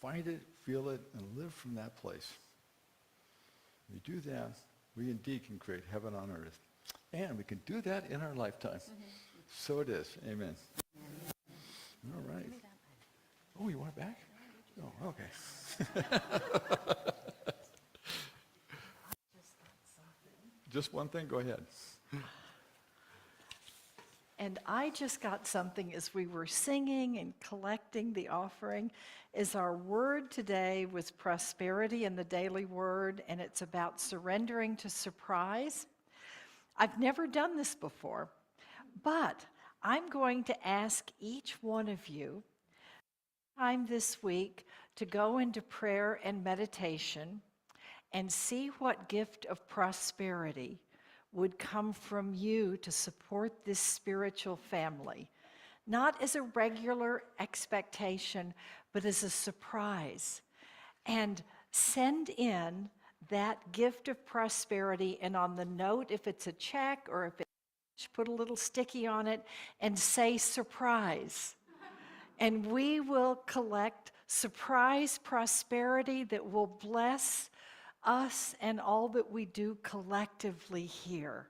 find it, feel it, and live from that place. When we do that, we indeed can create heaven on earth. And we can do that in our lifetime. So it is. Amen. All right. Oh, you want it back? Oh, okay. Just one thing? Go ahead. And I just got something as we were singing and collecting the offering, is our word today was prosperity in the daily word, and it's about surrendering to surprise. I've never done this before, but I'm going to ask each one of you time this week to go into prayer and meditation and see what gift of prosperity would come from you to support this spiritual family. Not as a regular expectation, but as a surprise. And send in that gift of prosperity, and on the note, if it's a check or if it's, put a little sticky on it and say surprise. And we will collect surprise prosperity that will bless us and all that we do collectively here.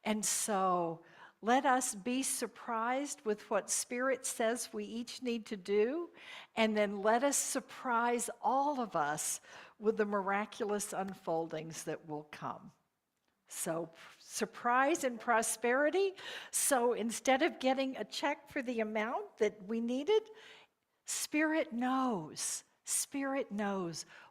And so let us be surprised with what Spirit says we each need to do, and then let us surprise all of us with the miraculous unfoldings that will come. So surprise and prosperity. So instead of getting a check for the amount that we needed, Spirit knows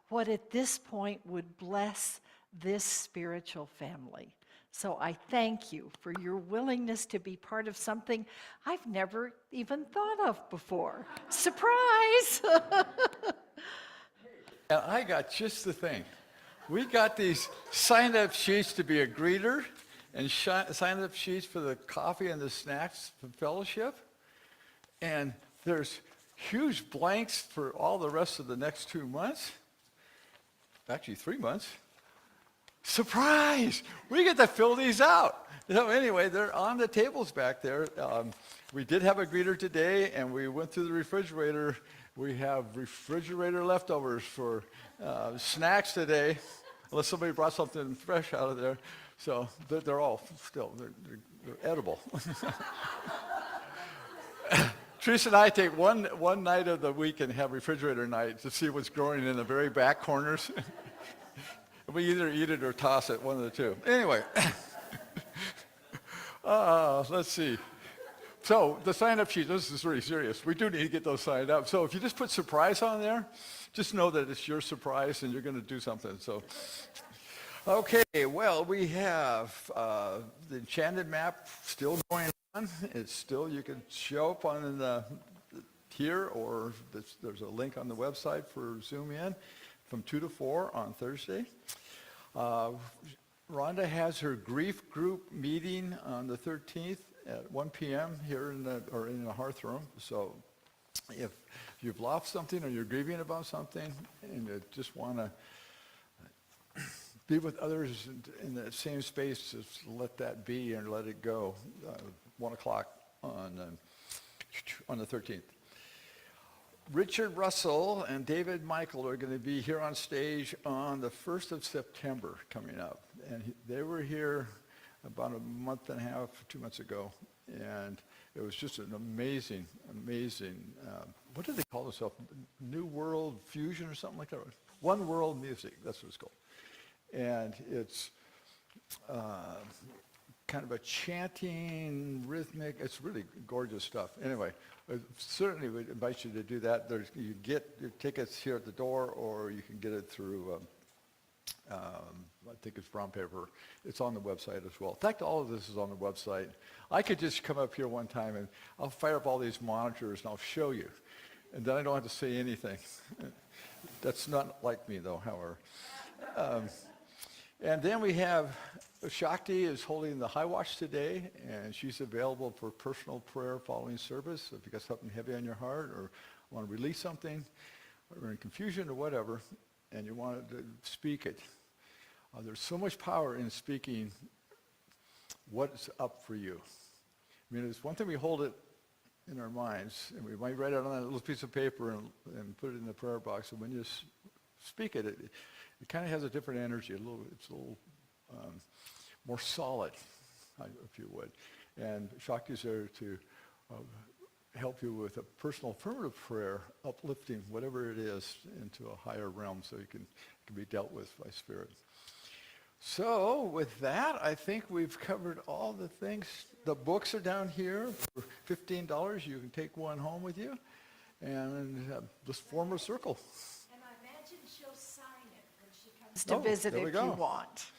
what at this point would bless this spiritual family. So I thank you for your willingness to be part of something I've never even thought of before. Surprise! And I got just the thing. We got these sign-up sheets to be a greeter and sign-up sheets for the coffee and the snacks for fellowship. And there's huge blanks for all the rest of the next 2 months. Actually, 3 months. Surprise! We get to fill these out. So anyway, they're on the tables back there. We did have a greeter today, and we went through the refrigerator. We have refrigerator leftovers for snacks today, unless somebody brought something fresh out of there. So they're all still, they're edible. Teresa and I take one night of the week and have refrigerator night to see what's growing in the very back corners. We either eat it or toss it, one of the two. Anyway, let's see. So the sign-up sheet, this is really serious. We do need to get those signed up. So if you just put surprise on there, just know that it's your surprise and you're going to do something. So, okay, well, we have the enchanted map still going on. It's still, you can show up on here, or there's a link on the website for Zoom in from 2 to 4 on Thursday. Rhonda has her grief group meeting on the 13th at 1 p.m. here in the Hearth Room. So if you've lost something or you're grieving about something and you just want to be with others in that same space, just let that be and let it go. 1 o'clock on the 13th. Richard Russell and David Michael are going to be here on stage on the 1st of September coming up. And they were here about a month and a half, 2 months ago. And it was just an amazing, what do they call themselves? New World Fusion or something like that? One World Music, that's what it's called. And it's kind of a chanting, rhythmic, it's really gorgeous stuff. Anyway, certainly would invite you to do that. You get your tickets here at the door, or you can get it through, I think it's brown paper. It's on the website as well. In fact, all of this is on the website. I could just come up here one time and I'll fire up all these monitors and I'll show you. And then I don't have to say anything. That's not like me though, however. And then we have Shakti is holding the high watch today, and she's available for personal prayer following service. If you got something heavy on your heart or want to release something or in confusion or whatever, and you want to speak it. There's so much power in speaking what's up for you. I mean, it's one thing we hold it in our minds, and we might write it on that little piece of paper and put it in the prayer box. And when you speak it, it kind of has a different energy. It's a little more solid, if you would. And Shakti's there to help you with a personal affirmative prayer, uplifting whatever it is into a higher realm, so it can be dealt with by Spirit. So with that, I think we've covered all the things. The books are down here for $15. You can take one home with you, and just form a circle. And I imagine she'll sign it when she comes to visit if you want.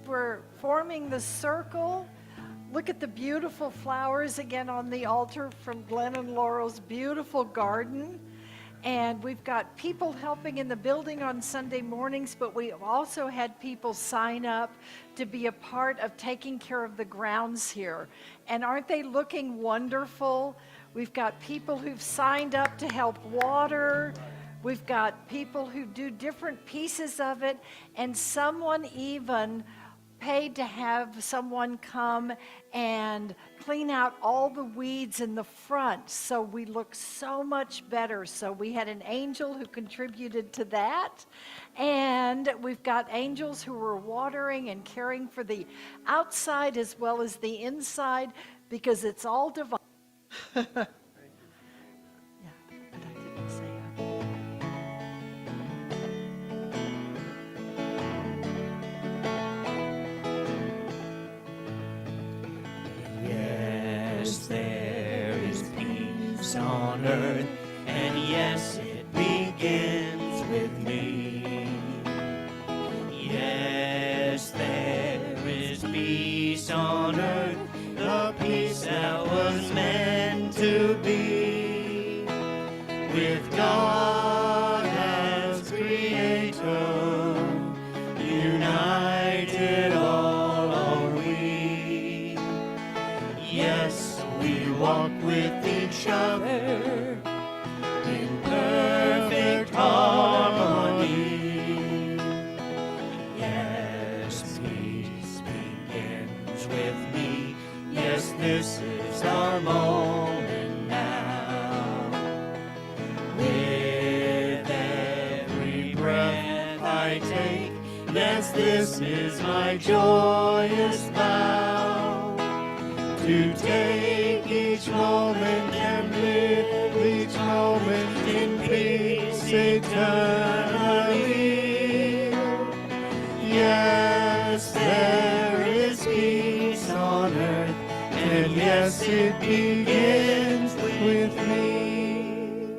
We're forming the circle. Look at the beautiful flowers again on the altar from Glenn and Laurel's beautiful garden. And we've got people helping in the building on Sunday mornings, but we also had people sign up to be a part of taking care of the grounds here. And aren't they looking wonderful? We've got people who've signed up to help water. We've got people who do different pieces of it. And someone even paid to have someone come and clean out all the weeds in the front, so we look so much better. So we had an angel who contributed to that, and we've got angels who were watering and caring for the outside as well as the inside, because it's all divine. Yeah, but I didn't say it. Yes, there is peace on earth, and yes, it begins with me. Yes, there is peace on earth, the peace that was meant to be, with God as Creator, united all are we. Yes, we walk with each other in perfect harmony. Yes, peace begins with me. Yes, this is our moment now. With every breath I take, yes, this is my joyous vow, to take each moment and live each moment in peace eternally. Yes, there is peace on earth, and yes, it begins with me.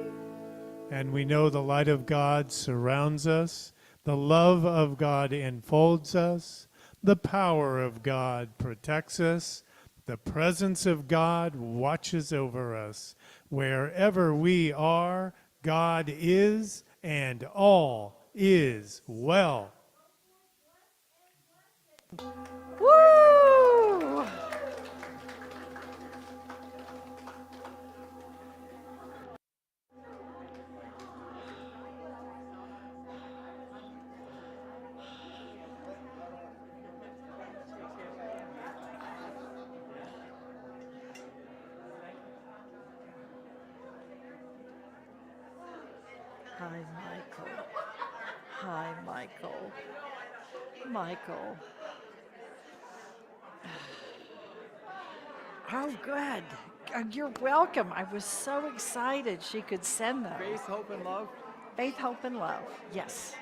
And we know the light of God surrounds us, the love of God enfolds us, the power of God protects us, the presence of God watches over us. Wherever we are, God is, and all is well. Woo! Hi, Michael. Hi, Michael. Michael. Oh, good. You're welcome. I was so excited she could send them. Faith, hope, and love. Faith, hope, and love. Yes.